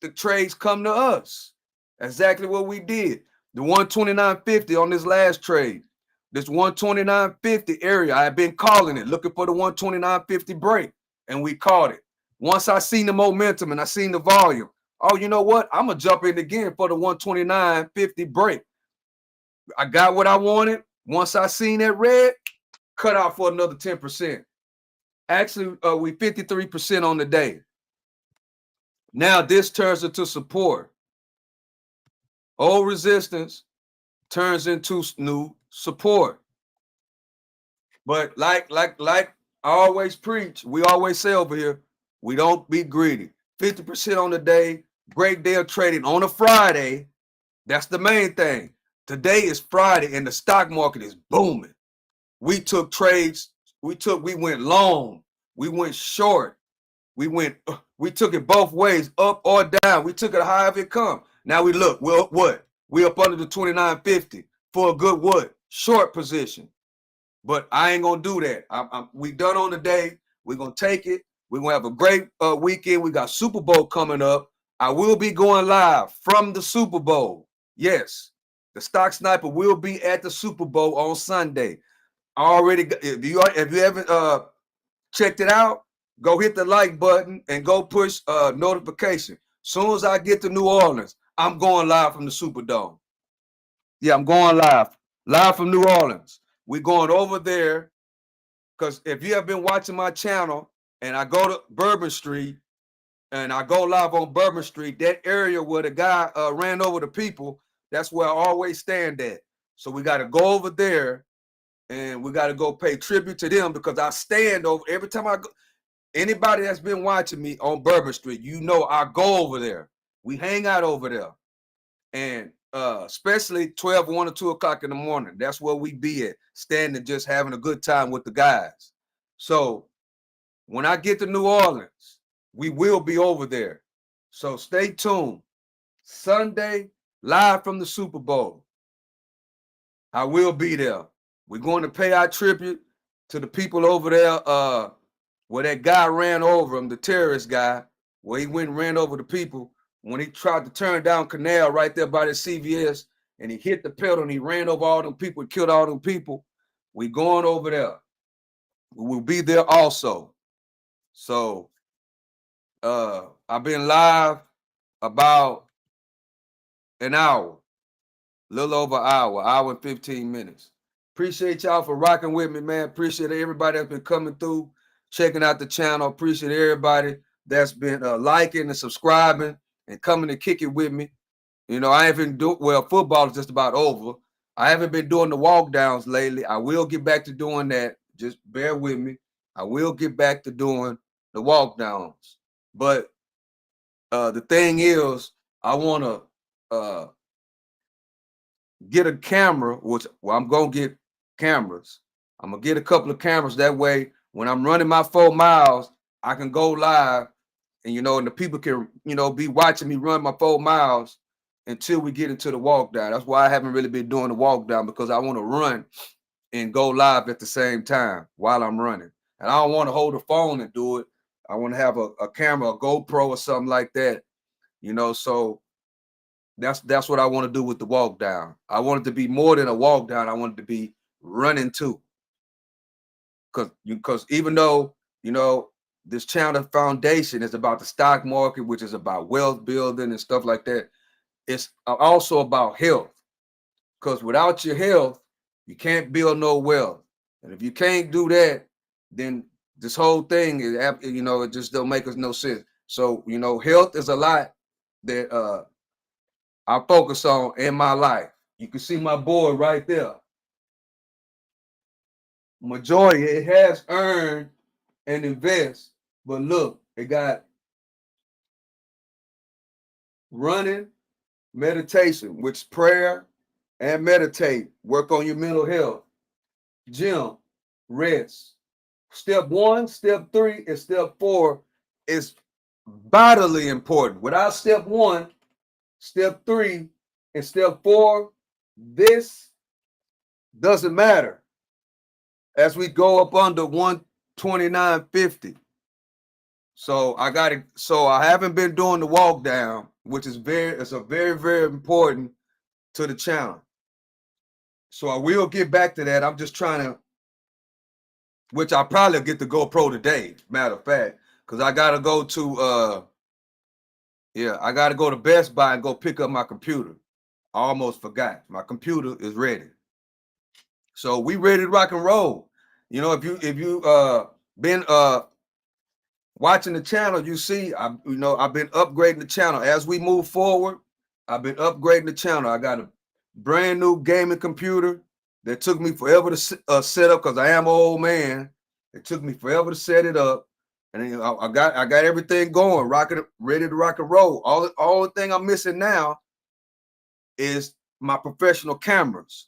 the trades come to us. Exactly what we did. The 129.50 on this last trade. This 129.50 area, I have been calling it, looking for the 129.50 break, and we caught it. Once I seen the momentum and I seen the volume, oh, you know what? I'm going to jump in again for the 129.50 break. I got what I wanted. Once I seen that red, cut out for another 10%. Actually, we 53% on the day. Now this turns into support. Old resistance turns into new support. But like I always preach, we always say over here, we don't be greedy. 50% on the day, great day of trading on a Friday. That's the main thing. Today is Friday and the stock market is booming. We took trades, we went long, we went short, we took it both ways, up or down. We took it however it come. Now we look, well, what? We up under the 29.50 for a good what? Short position. But I ain't gonna do that. We done on the day. We're gonna take it. We're gonna have a great weekend. We got Super Bowl coming up. I will be going live from the Super Bowl. Yes, the Stock Sniper will be at the Super Bowl on Sunday. Already, if you haven't checked it out, go hit the like button and go push notification. Soon as I get to New Orleans, I'm going live from the Superdome. Yeah, I'm going live from New Orleans. We're going over there because if you have been watching my channel and I go to Bourbon Street and I go live on Bourbon Street, that area where the guy ran over the people, that's where I always stand at. So we got to go over there and we got to go pay tribute to them because I stand over every time I go. Anybody that's been watching me on Bourbon Street, you know I go over there. We hang out over there. And especially 12, 1 or 2 o'clock in the morning. That's where we be at, standing, just having a good time with the guys. So when I get to New Orleans, we will be over there. So stay tuned. Sunday, live from the Super Bowl. I will be there. We're going to pay our tribute to the people over there where that guy ran over him, the terrorist guy, where he went and ran over the people when he tried to turn down Canal right there by the CVS and he hit the pedal and he ran over all them people and killed all them people. We going over there. We will be there also. So I've been live about an hour, a little over an hour and 15 minutes. Appreciate y'all for rocking with me, man. Appreciate everybody that's been coming through, checking out the channel. Appreciate everybody that's been liking and subscribing and coming to kick it with me. You know, I haven't football is just about over. I haven't been doing the walk downs lately. I will get back to doing that. Just bear with me. I will get back to doing the walk downs. But the thing is, I want to get a camera, I'm going to get cameras. I'm going to get a couple of cameras. That way, when I'm running my 4 miles, I can go live and, and the people can, be watching me run my 4 miles until we get into the walk down. That's why I haven't really been doing the walk down, because I want to run and go live at the same time while I'm running. And I don't want to hold the phone and do it. I want to have a camera, a GoPro or something like that, so that's what I want to do with the walk down. I want it to be more than a walk down. I want it to be running too. Because even though, this channel foundation is about the stock market, which is about wealth building and stuff like that, it's also about health. Because without your health, you can't build no wealth. And if you can't do that, then this whole thing is, it just don't make us no sense. So, health is a lot that I focus on in my life. You can see my board right there. Majority, it has earned and invest, but look, it got running, meditation, which prayer and meditate, work on your mental health, gym, rest. Step 1, step 3, and step 4 is vitally important. Without step 1, step 3, and step 4, this doesn't matter. As we go up under 129.50. So I haven't been doing the walk down, which is very, very important to the channel. So I will get back to that. I'm just trying to, which I probably get the GoPro today, matter of fact, because I gotta go to I gotta go to Best Buy and go pick up my computer. I almost forgot. My computer is ready. So we ready to rock and roll. If you been watching the channel, you see I've been upgrading the channel. As we move forward, I've been upgrading the channel. I got a brand new gaming computer that took me forever to set up, because I am an old man. It took me forever to set it up, and I got everything going, ready to rock and roll. All the thing I'm missing now is my professional cameras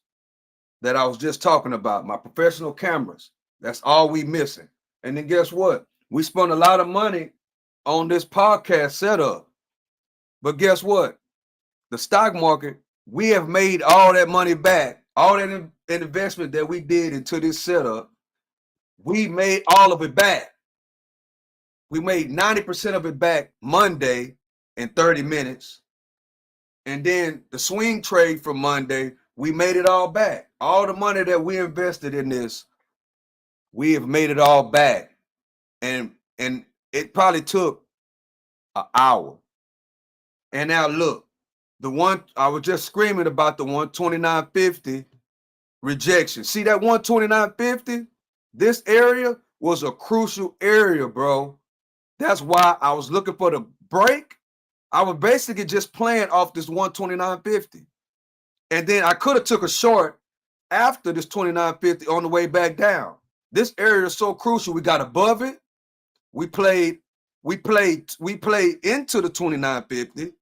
that I was just talking about. My professional cameras. That's all we missing. And then guess what? We spent a lot of money on this podcast setup, but guess what? The stock market, we have made all that money back. All that investment that we did into this setup, we made all of it back. We made 90% of it back Monday in 30 minutes. And then the swing trade for Monday, we made it all back. All the money that we invested in this, we have made it all back. And it probably took an hour. And now look, the one I was just screaming about, the 129.50 rejection. See that 129.50? This area was a crucial area, bro. That's why I was looking for the break. I was basically just playing off this 129.50. And then I could have took a short after this 29.50 on the way back down. This area is so crucial. We got above it. We played into the 29.50.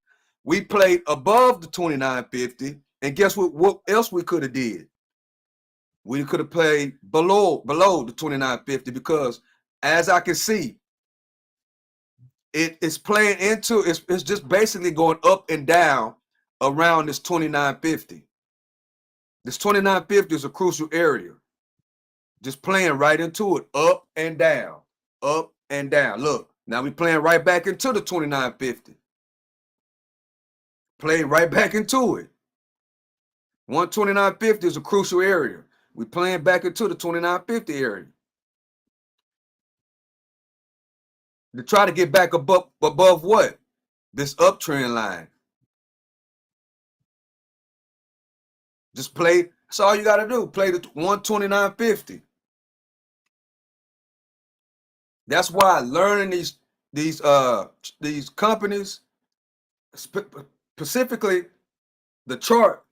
We played above the 29.50. And guess what else we could have did? We could have played below the 29.50, because as I can see, it's playing into, it's just basically going up and down around this 29.50. This 29.50 is a crucial area. Just playing right into it, up and down, up and down. Look, now we playing right back into the 29.50. Playing right back into it. 129.50 is a crucial area. We're playing back into the 29.50 area to try to get back above what? This uptrend line. Just play. That's all you got to do. Play the 129.50. That's why learning these companies, specifically the chart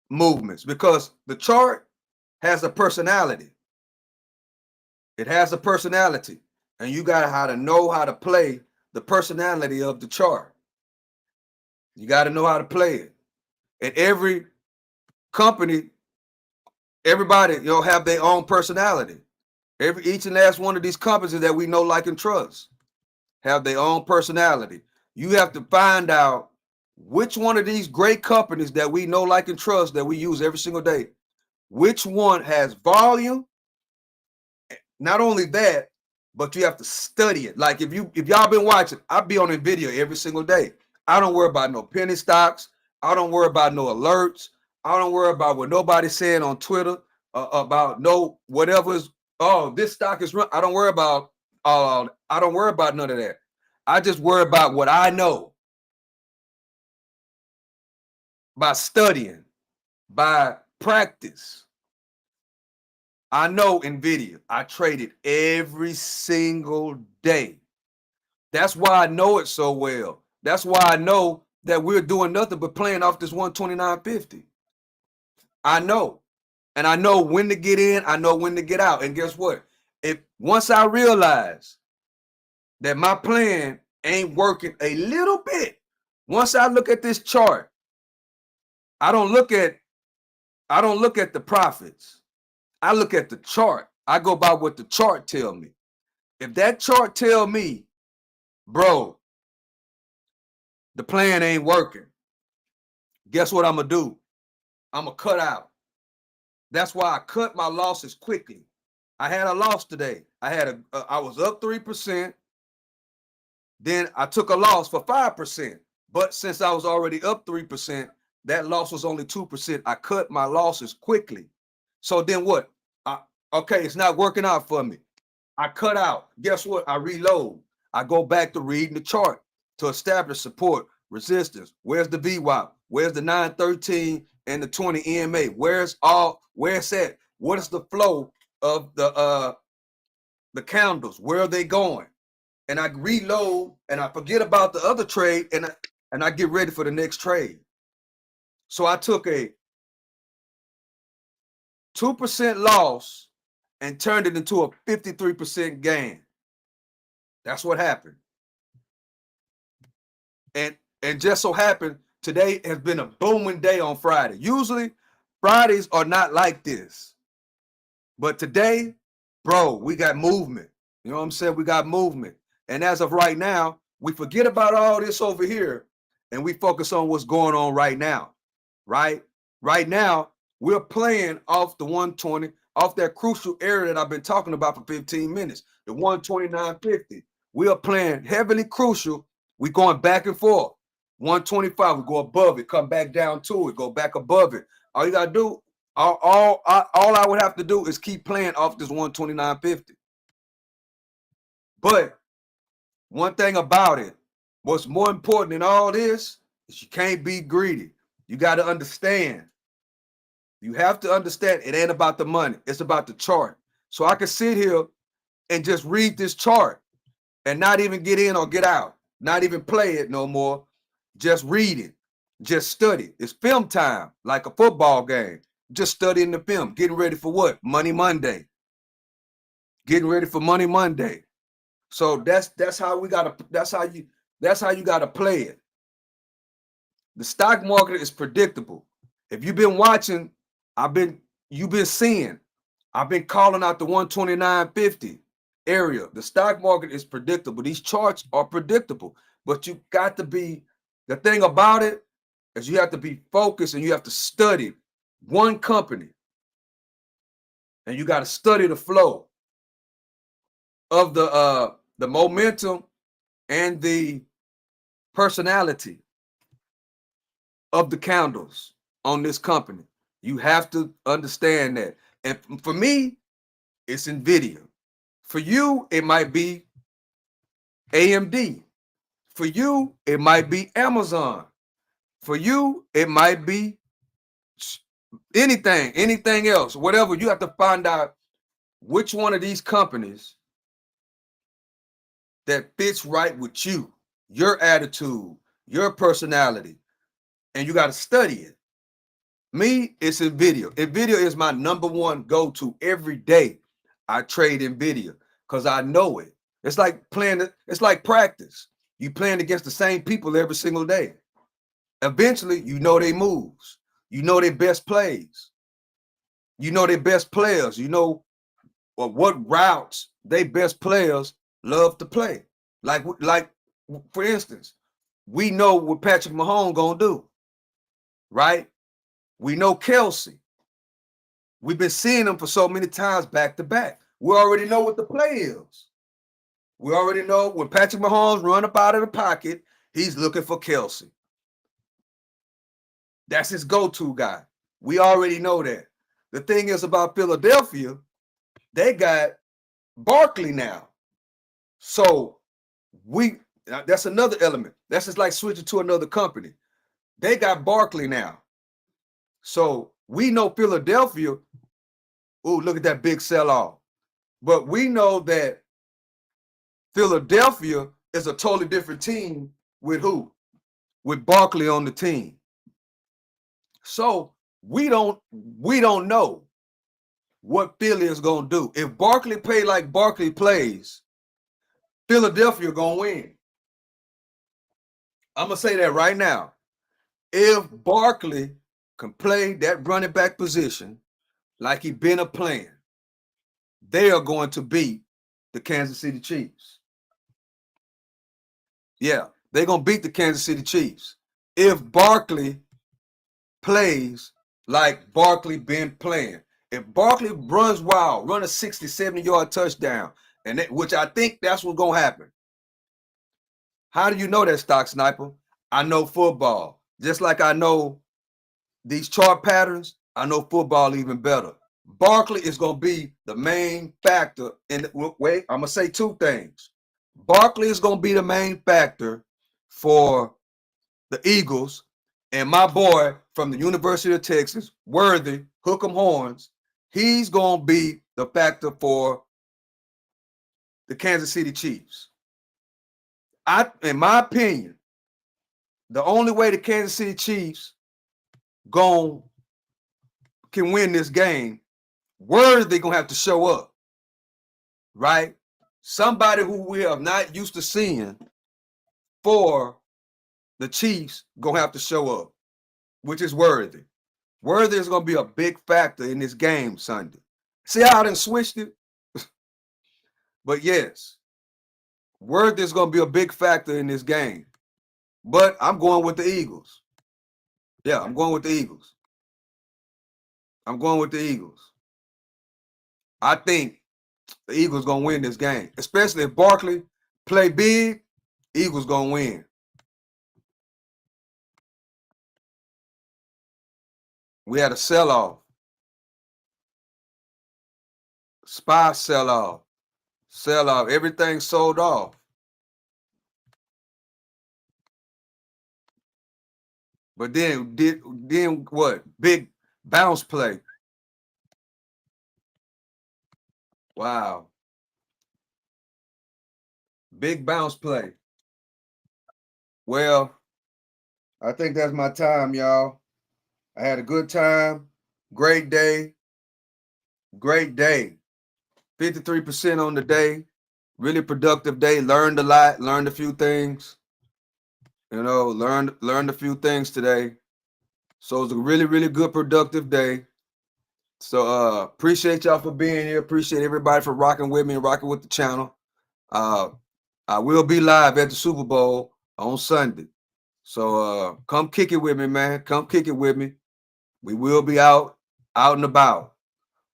movements, because the chart has a personality. It has a personality, and you got to know how to play the personality of the chart. You got to know how to play it. And every company, everybody, have their own personality. Each and last one of these companies that we know, like, and trust have their own personality. You have to find out which one of these great companies that we know, like, and trust that we use every single day, which one has volume. Not only that, but you have to study it. Like, if y'all been watching, I be on Nvda every single day. I don't worry about no penny stocks. I don't worry about no alerts. I don't worry about what nobody's saying on Twitter about no whatever is. Oh, this stock is run. I don't worry about. I don't worry about none of that. I just worry about what I know by studying, by practice. I know Nvidia. I trade it every single day. That's why I know it so well. That's why I know that we're doing nothing but playing off this 129.50. I know. And I know when to get in. I know when to get out. And guess what? If once I realize that my plan ain't working a little bit, once I look at this chart, I don't look at the profits. I look at the chart. I go by what the chart tell me. If that chart tell me, bro, the plan ain't working, guess what I'm gonna do? I'm gonna cut out. That's why I cut my losses quickly. I had a loss today. I was up 3%. Then I took a loss for 5%. But since I was already up 3%, that loss was only 2%. I cut my losses quickly. So then what? Okay, it's not working out for me. I cut out. Guess what? I reload. I go back to reading the chart to establish support, resistance. Where's the VWAP? Where's the 913 and the 20 EMA? Where's that? What is the flow of the candles? Where are they going? And I reload and I forget about the other trade and I get ready for the next trade. So I took a 2% loss and turned it into a 53% gain. That's what happened. And just so happened, today has been a booming day on Friday. Usually, Fridays are not like this. But today, bro, we got movement. You know what I'm saying? We got movement. And as of right now, we forget about all this over here and we focus on what's going on right now, right? Right now, we're playing off the 120, off that crucial area that I've been talking about for 15 minutes, the 129.50. We are playing heavily crucial. We're going back and forth. 125, we go above it, come back down to it, go back above it. All you got to do, all I would have to do is keep playing off this 129.50. But one thing about it, what's more important than all this is you can't be greedy. You got to understand. You have to understand it ain't about the money. It's about the chart. So I can sit here and just read this chart and not even get in or get out, not even play it no more. Just read it. Just study. It's film time, like a football game. Just studying the film, getting ready for what? Money Monday. Getting ready for Money Monday. So that's how we gotta that's how you gotta play it. The stock market is predictable. If you've been watching, you've been seeing, I've been calling out the 129.50 area. The stock market is predictable. These charts are predictable, but you got to be, the thing about it is you have to be focused and you have to study one company and you got to study the flow of the momentum and the personality of the candles on this company. You have to understand that. And for me, it's Nvidia. For you, it might be AMD. For you, it might be Amazon. For you, it might be anything else, whatever. You have to find out which one of these companies that fits right with you, your attitude, your personality, and you got to study it. Me, it's Nvidia. Nvidia is my number one go-to every day. I trade Nvidia because I know it. It's like playing, it's like practice. You playing against the same people every single day. Eventually, you know their moves. You know their best plays. You know their best players. You know what routes they best players love to play. Like for instance, we know what Patrick Mahomes gonna do, right? We know Kelsey. We've been seeing them for so many times back to back. We already know what the play is. We already know when Patrick Mahomes run up out of the pocket, he's looking for Kelsey. That's his go-to guy. We already know that. The thing is about Philadelphia, they got Barkley now. So that's another element. That's just like switching to another company. They got Barkley now. So we know Philadelphia, oh, look at that big sell-off. But we know that Philadelphia is a totally different team with who? With Barkley on the team. So we don't know what Philly is gonna do. If Barkley play like Barkley plays, Philadelphia gonna win. I'm gonna say that right now. If Barkley can play that running back position like he been a playing, they are going to beat the Kansas City Chiefs. Yeah, they're gonna beat the Kansas City Chiefs if Barkley plays like Barkley been playing. If Barkley runs wild, run a 60, 70-yard touchdown, and which I think that's what's gonna happen. How do you know that, Stock Sniper? I know football. Just like I know these chart patterns, I know football even better. Barkley is gonna be the main factor in wait, I'm gonna say two things. Barkley is gonna be the main factor for the Eagles, and my boy from the University of Texas, Worthy, hook 'em horns, he's going to be the factor for the Kansas City Chiefs. In my opinion, the only way the Kansas City Chiefs can win this game, Worthy going to have to show up, right? Somebody who we are not used to seeing for the Chiefs going to have to show up, which is Worthy. Worthy is going to be a big factor in this game Sunday. See how I done switched it? But yes, Worthy is going to be a big factor in this game. But I'm going with the Eagles. Yeah, I'm going with the Eagles. I'm going with the Eagles. I think the Eagles going to win this game, especially if Barkley play big, Eagles going to win. We had a sell-off. SPY sell-off. Sell-off. Everything sold off. But then what? Big bounce play. Wow. Big bounce play. Well, I think that's my time, y'all. I had a good time. Great day. Great day. 53% on the day. Really productive day. Learned a lot. Learned a few things. You know, learned a few things today. So it was a really, really good productive day. So appreciate y'all for being here. Appreciate everybody for rocking with me and rocking with the channel. I will be live at the Super Bowl on Sunday. So come kick it with me, man. Come kick it with me. We will be out and about.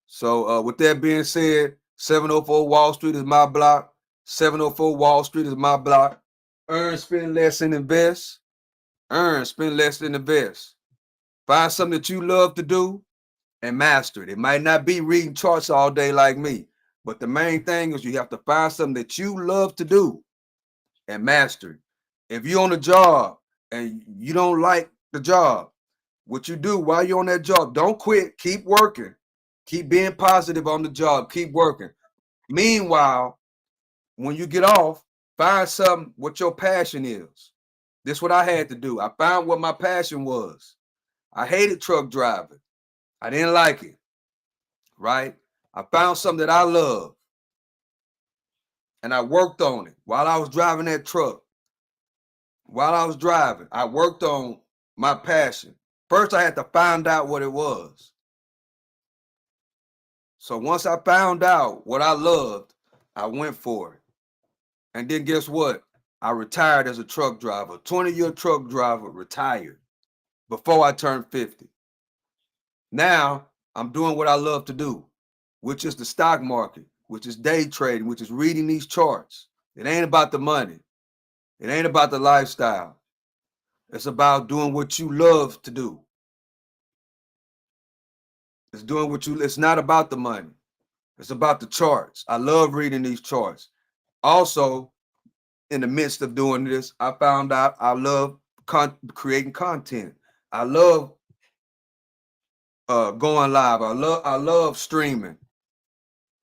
So with that being said, 704 Wall Street is my block. 704 Wall Street is my block. Earn, spend less, and invest. Earn, spend less, and invest. Find something that you love to do. and master it. It might not be reading charts all day like me, but the main thing is you have to find something that you love to do and master it. If you're on a job and you don't like the job, what you do while you're on that job, don't quit, keep working, keep being positive on the job, keep working. Meanwhile, when you get off, find something what your passion is. This is what I had to do. I found what my passion was. I hated truck driving. I didn't like it, right? I found something that I love and I worked on it while I was driving that truck. While I was driving, I worked on my passion. First, I had to find out what it was. So once I found out what I loved, I went for it. And then guess what? I retired as a truck driver, 20-year truck driver, retired before I turned 50. Now I'm doing what I love to do, which is the stock market, which is day trading, which is reading these charts. It ain't about the money. It ain't about the lifestyle. It's about doing what you love to do. It's not about the money. It's about the charts. I love reading these charts. Also, in the midst of doing this, I found out I love creating content. I love going live. I love streaming.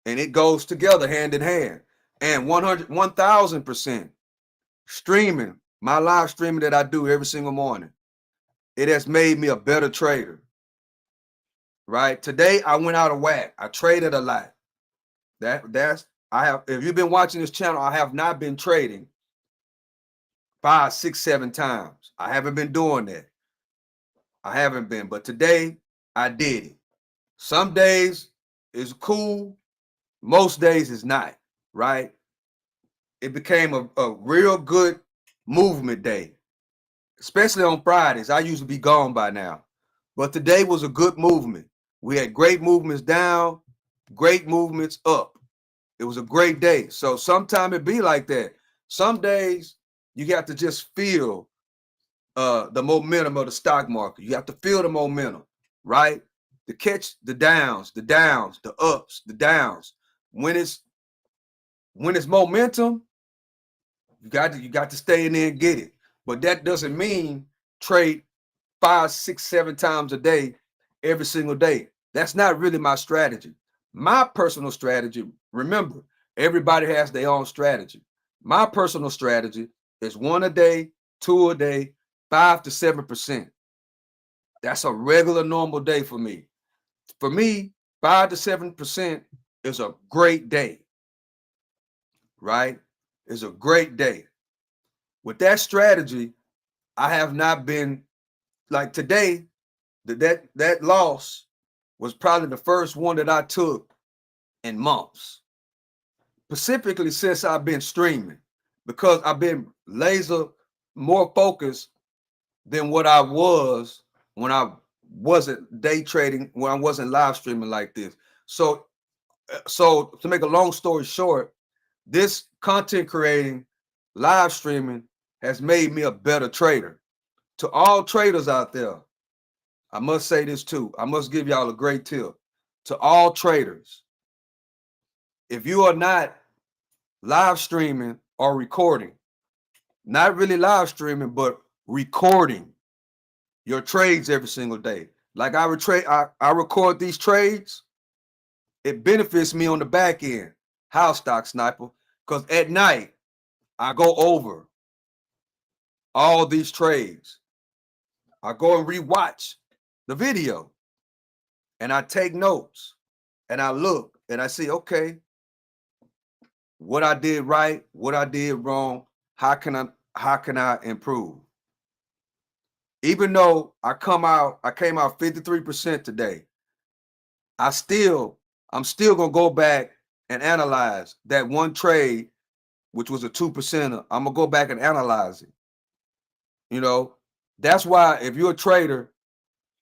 And it goes together hand in hand. And 1,000% streaming, my live streaming that I do every single morning, it has made me a better trader. Right? Today I went out of whack. I traded a lot. If you've been watching this channel, I have not been trading 5, 6, 7 times. I haven't been doing that. I haven't been, but today I did it. Some days is cool, most days is not, right? It became a real good movement day, especially on Fridays. I usually be gone by now, but today was a good movement. We had great movements down, great movements up. It was a great day. So sometimes it be like that. Some days you got to just feel the momentum of the stock market. You have to feel the momentum, right? To catch the downs, the ups, the downs. When it's momentum, you got to stay in there and get it. But that doesn't mean trade 5, 6, 7 times a day, every single day. That's not really my strategy. My personal strategy, remember, everybody has their own strategy. My personal strategy is 1 a day, 2 a day, 5 to 7%. That's a regular normal day for me. For me, 5 to 7% is a great day, right? It's a great day. With that strategy, I have not been like today. That loss was probably the first one that I took in months, specifically since I've been streaming, because I've been laser more focused than what I was when I wasn't day trading, when I wasn't live streaming like this. So to make a long story short, this content creating, live streaming has made me a better trader. To all traders out there, I must say this too. I must give y'all a great tip. To all traders, if you are not live streaming or recording, not really live streaming, but recording your trades every single day. Like I record these trades, it benefits me on the back end, house stock sniper, because at night I go over all these trades. I go and rewatch the video and I take notes and I look and I see, okay, what I did right, what I did wrong, how can I improve? Even though I came out 53% today, I'm still gonna go back and analyze that one trade, which was a 2%er. I'm gonna go back and analyze it. You know, that's why if you're a trader,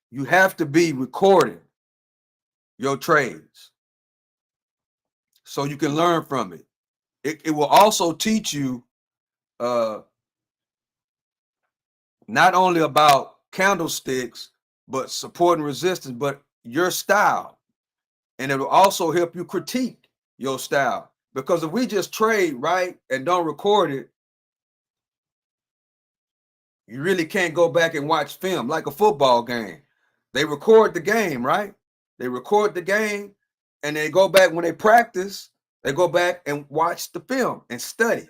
you have to be recording your trades so you can learn from it. It will also teach you not only about candlesticks, but support and resistance, but your style, and it will also help you critique your style. Because if we just trade, right, and don't record it, you really can't go back and watch film like a football game. They record the game, right? They record the game, and they go back when they practice, they go back and watch the film and study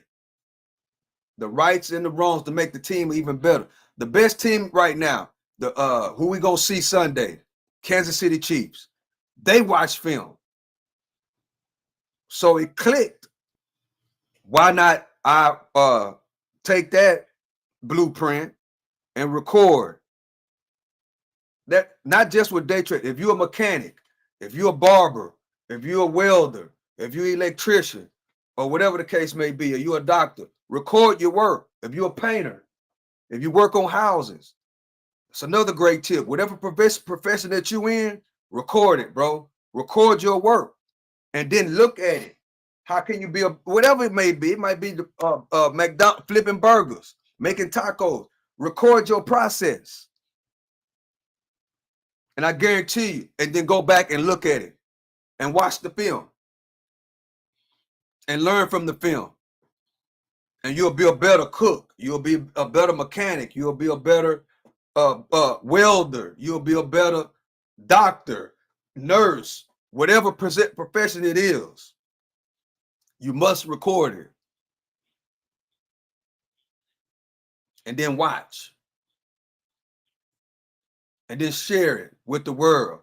the rights and the wrongs to make the team even better. The best team right now, the who we gonna see Sunday, Kansas City Chiefs. They watch film. So it clicked. Why not I take that blueprint and record that, not just with day trade. If you're a mechanic, if you're a barber, if you're a welder, if you're an electrician, or whatever the case may be, or you're a doctor, record your work. If you're a painter, if you work on houses, it's another great tip. Whatever profession that you in, record it, bro. Record your work and then look at it. How can you be a whatever it may be? It might be the McDonald's flipping burgers, making tacos. Record your process, and I guarantee you. And then go back and look at it, and watch the film, and learn from the film. And you'll be a better cook. You'll be a better mechanic. You'll be a better welder. You'll be a better doctor, nurse, whatever profession it is. You must record it and then watch and then share it with the world.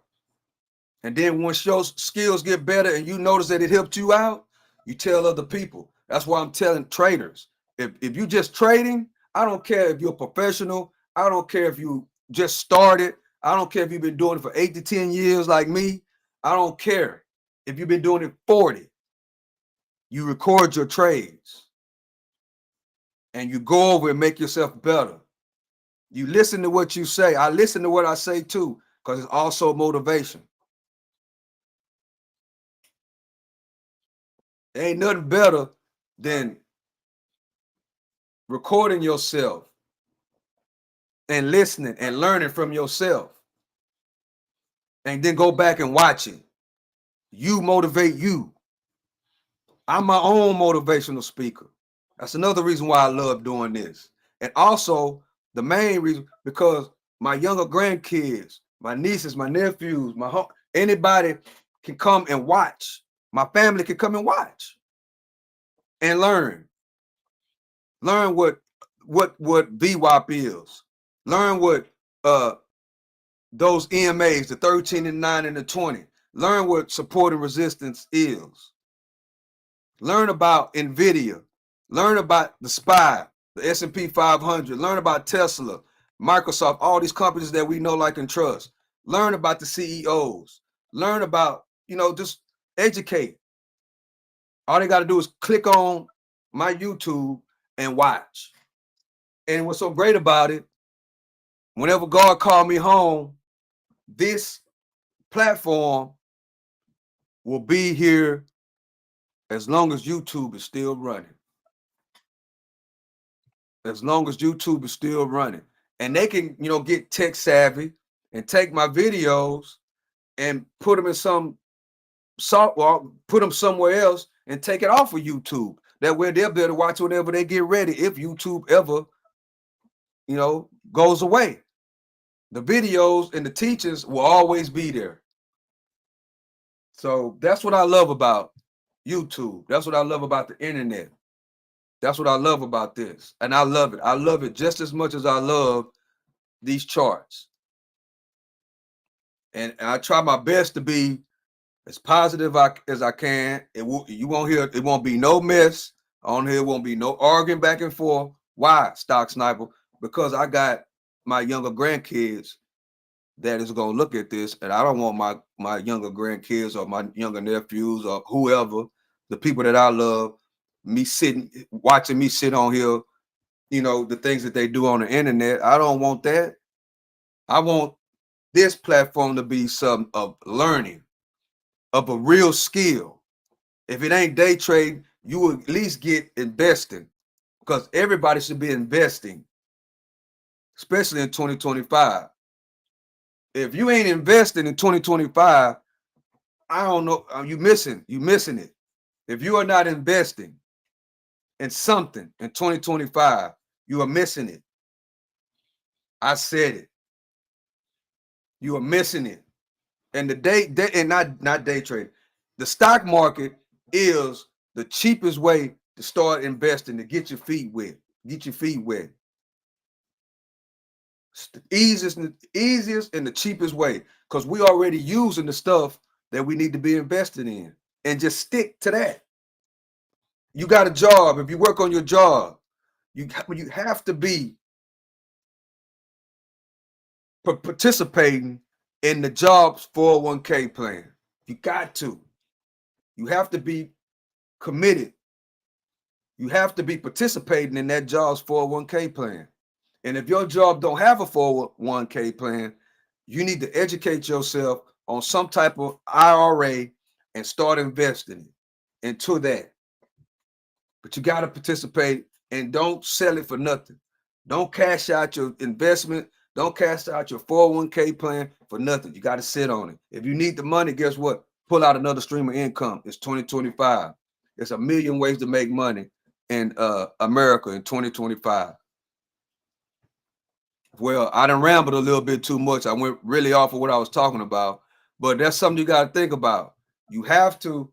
And then once your skills get better and you notice that it helped you out, you tell other people. That's why I'm telling traders. If you just trading, I don't care if you're a professional. I don't care if you just started. I don't care if you've been doing it for 8 to 10 years like me. I don't care if you've been doing it 40. You record your trades and you go over and make yourself better. You listen to what you say. I listen to what I say too, because it's also motivation. There ain't nothing better than recording yourself and listening and learning from yourself, and then go back and watch it. You motivate you. I'm my own motivational speaker. That's another reason why I love doing this. And also the main reason, because my younger grandkids, my nieces, my nephews, anybody can come and watch. My family can come and watch and learn. Learn what VWAP is. Learn what those EMAs, the 13 and 9 and the 20. Learn what support and resistance is. Learn about Nvda. Learn about the SPY, the S&P 500. Learn about Tesla, Microsoft, all these companies that we know, like, and trust. Learn about the CEOs. Learn about, just educate. All they got to do is click on my YouTube and watch. And what's so great about it, whenever God called me home, this platform will be here as long as YouTube is still running. As long as YouTube is still running. And they can, get tech savvy and take my videos and put them in some software, put them somewhere else and take it off of YouTube. That way they'll be able to watch whenever they get ready, if YouTube ever, goes away. The videos and the teachings will always be there. So that's what I love about YouTube. That's what I love about the internet. That's what I love about this. And I love it. I love it just as much as I love these charts. And I try my best to be as positive as I can. You won't hear, it won't be no mess on here. It won't be no arguing back and forth. Why, Stock Sniper? Because I got my younger grandkids that is going to look at this, and I don't want my younger grandkids or my younger nephews or whoever, the people that I love, watching me sit on here, the things that they do on the internet. I don't want that. I want this platform to be something of learning, of a real skill. If it ain't day trade, you will at least get investing, because everybody should be investing, especially in 2025. If you ain't investing in 2025, I don't know. You missing it. If you are not investing in something in 2025, you are missing it. I said it. You are missing it. And and not day trade. The stock market is the cheapest way to start investing, to get your feet wet. Get your feet wet. It's the easiest and the cheapest way, because we already using the stuff that we need to be invested in, and just stick to that. You got a job. If you work on your job, you have to be participating in the job's 401k plan. You got to. You have to be committed. You have to be participating in that job's 401k plan. And if your job don't have a 401k plan, you need to educate yourself on some type of IRA and start investing into that. But you got to participate, and don't sell it for nothing. Don't cash out your investment. Don't cash out your 401k plan for nothing. You got to sit on it. If you need the money, guess what? Pull out another stream of income. It's 2025. There's a million ways to make money in America in 2025. Well, I done rambled a little bit too much. I went really off of what I was talking about, but that's something you got to think about. You have to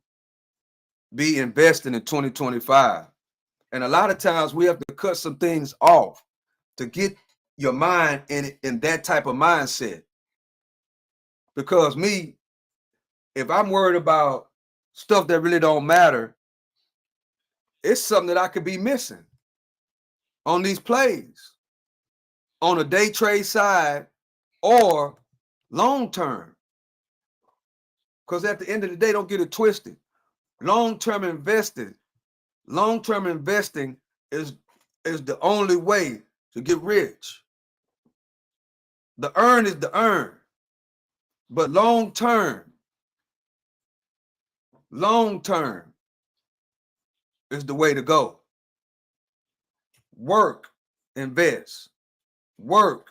be investing in 2025. And a lot of times we have to cut some things off to get your mind in that type of mindset. Because me, if I'm worried about stuff that really don't matter, it's something that I could be missing on these plays, on a day trade side or long term. Because at the end of the day, don't get it twisted. Long-term investing is the only way to get rich. The earn is the earn, but long-term is the way to go. Work, invest. Work,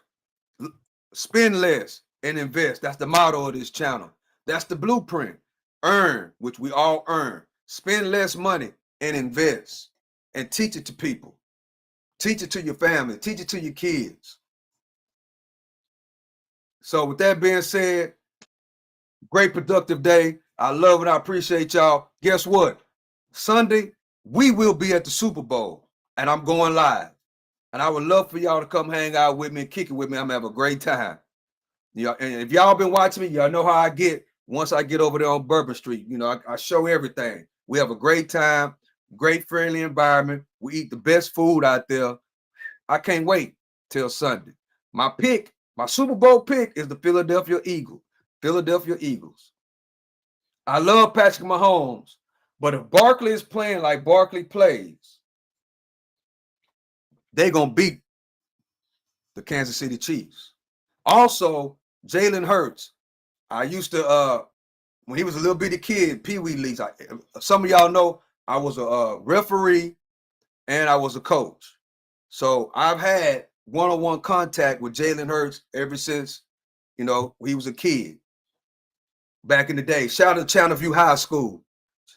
spend less, and invest. That's the motto of this channel. That's the blueprint. Earn, which we all earn. Spend less money and invest, and teach it to people. Teach it to your family. Teach it to your kids. So with that being said, great productive day. I love and I appreciate y'all. Guess what? Sunday, we will be at the Super Bowl, and I'm going live. And I would love for y'all to come hang out with me and kick it with me. I'm gonna have a great time. And if y'all been watching me, y'all know how I get once I get over there on Bourbon Street. I show everything. We have a great time, great friendly environment. We eat the best food out there. I can't wait till Sunday. My Super Bowl pick is the Philadelphia Eagles. Philadelphia Eagles. I love Patrick Mahomes, but if Barkley is playing like Barkley plays, they're going to beat the Kansas City Chiefs. Also, Jalen Hurts. I used to, when he was a little bitty kid, Pee Wee Leagues, some of y'all know I was a referee and I was a coach. So I've had one-on-one contact with Jalen Hurts ever since, he was a kid. Back in the day. Shout out to Channelview High School.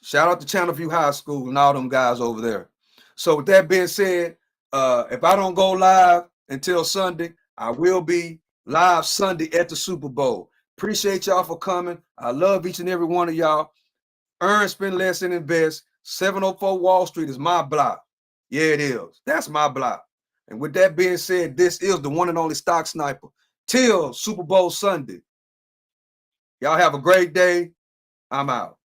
Shout out to Channelview High School and all them guys over there. So with that being said, if I don't go live until Sunday, I will be live Sunday at the Super Bowl. Appreciate y'all for coming. I love each and every one of y'all. Earn, spend less, and invest. 704 Wall Street is my block. Yeah, it is. That's my block. And with that being said, this is the one and only Stock Sniper. Till Super Bowl Sunday. Y'all have a great day. I'm out.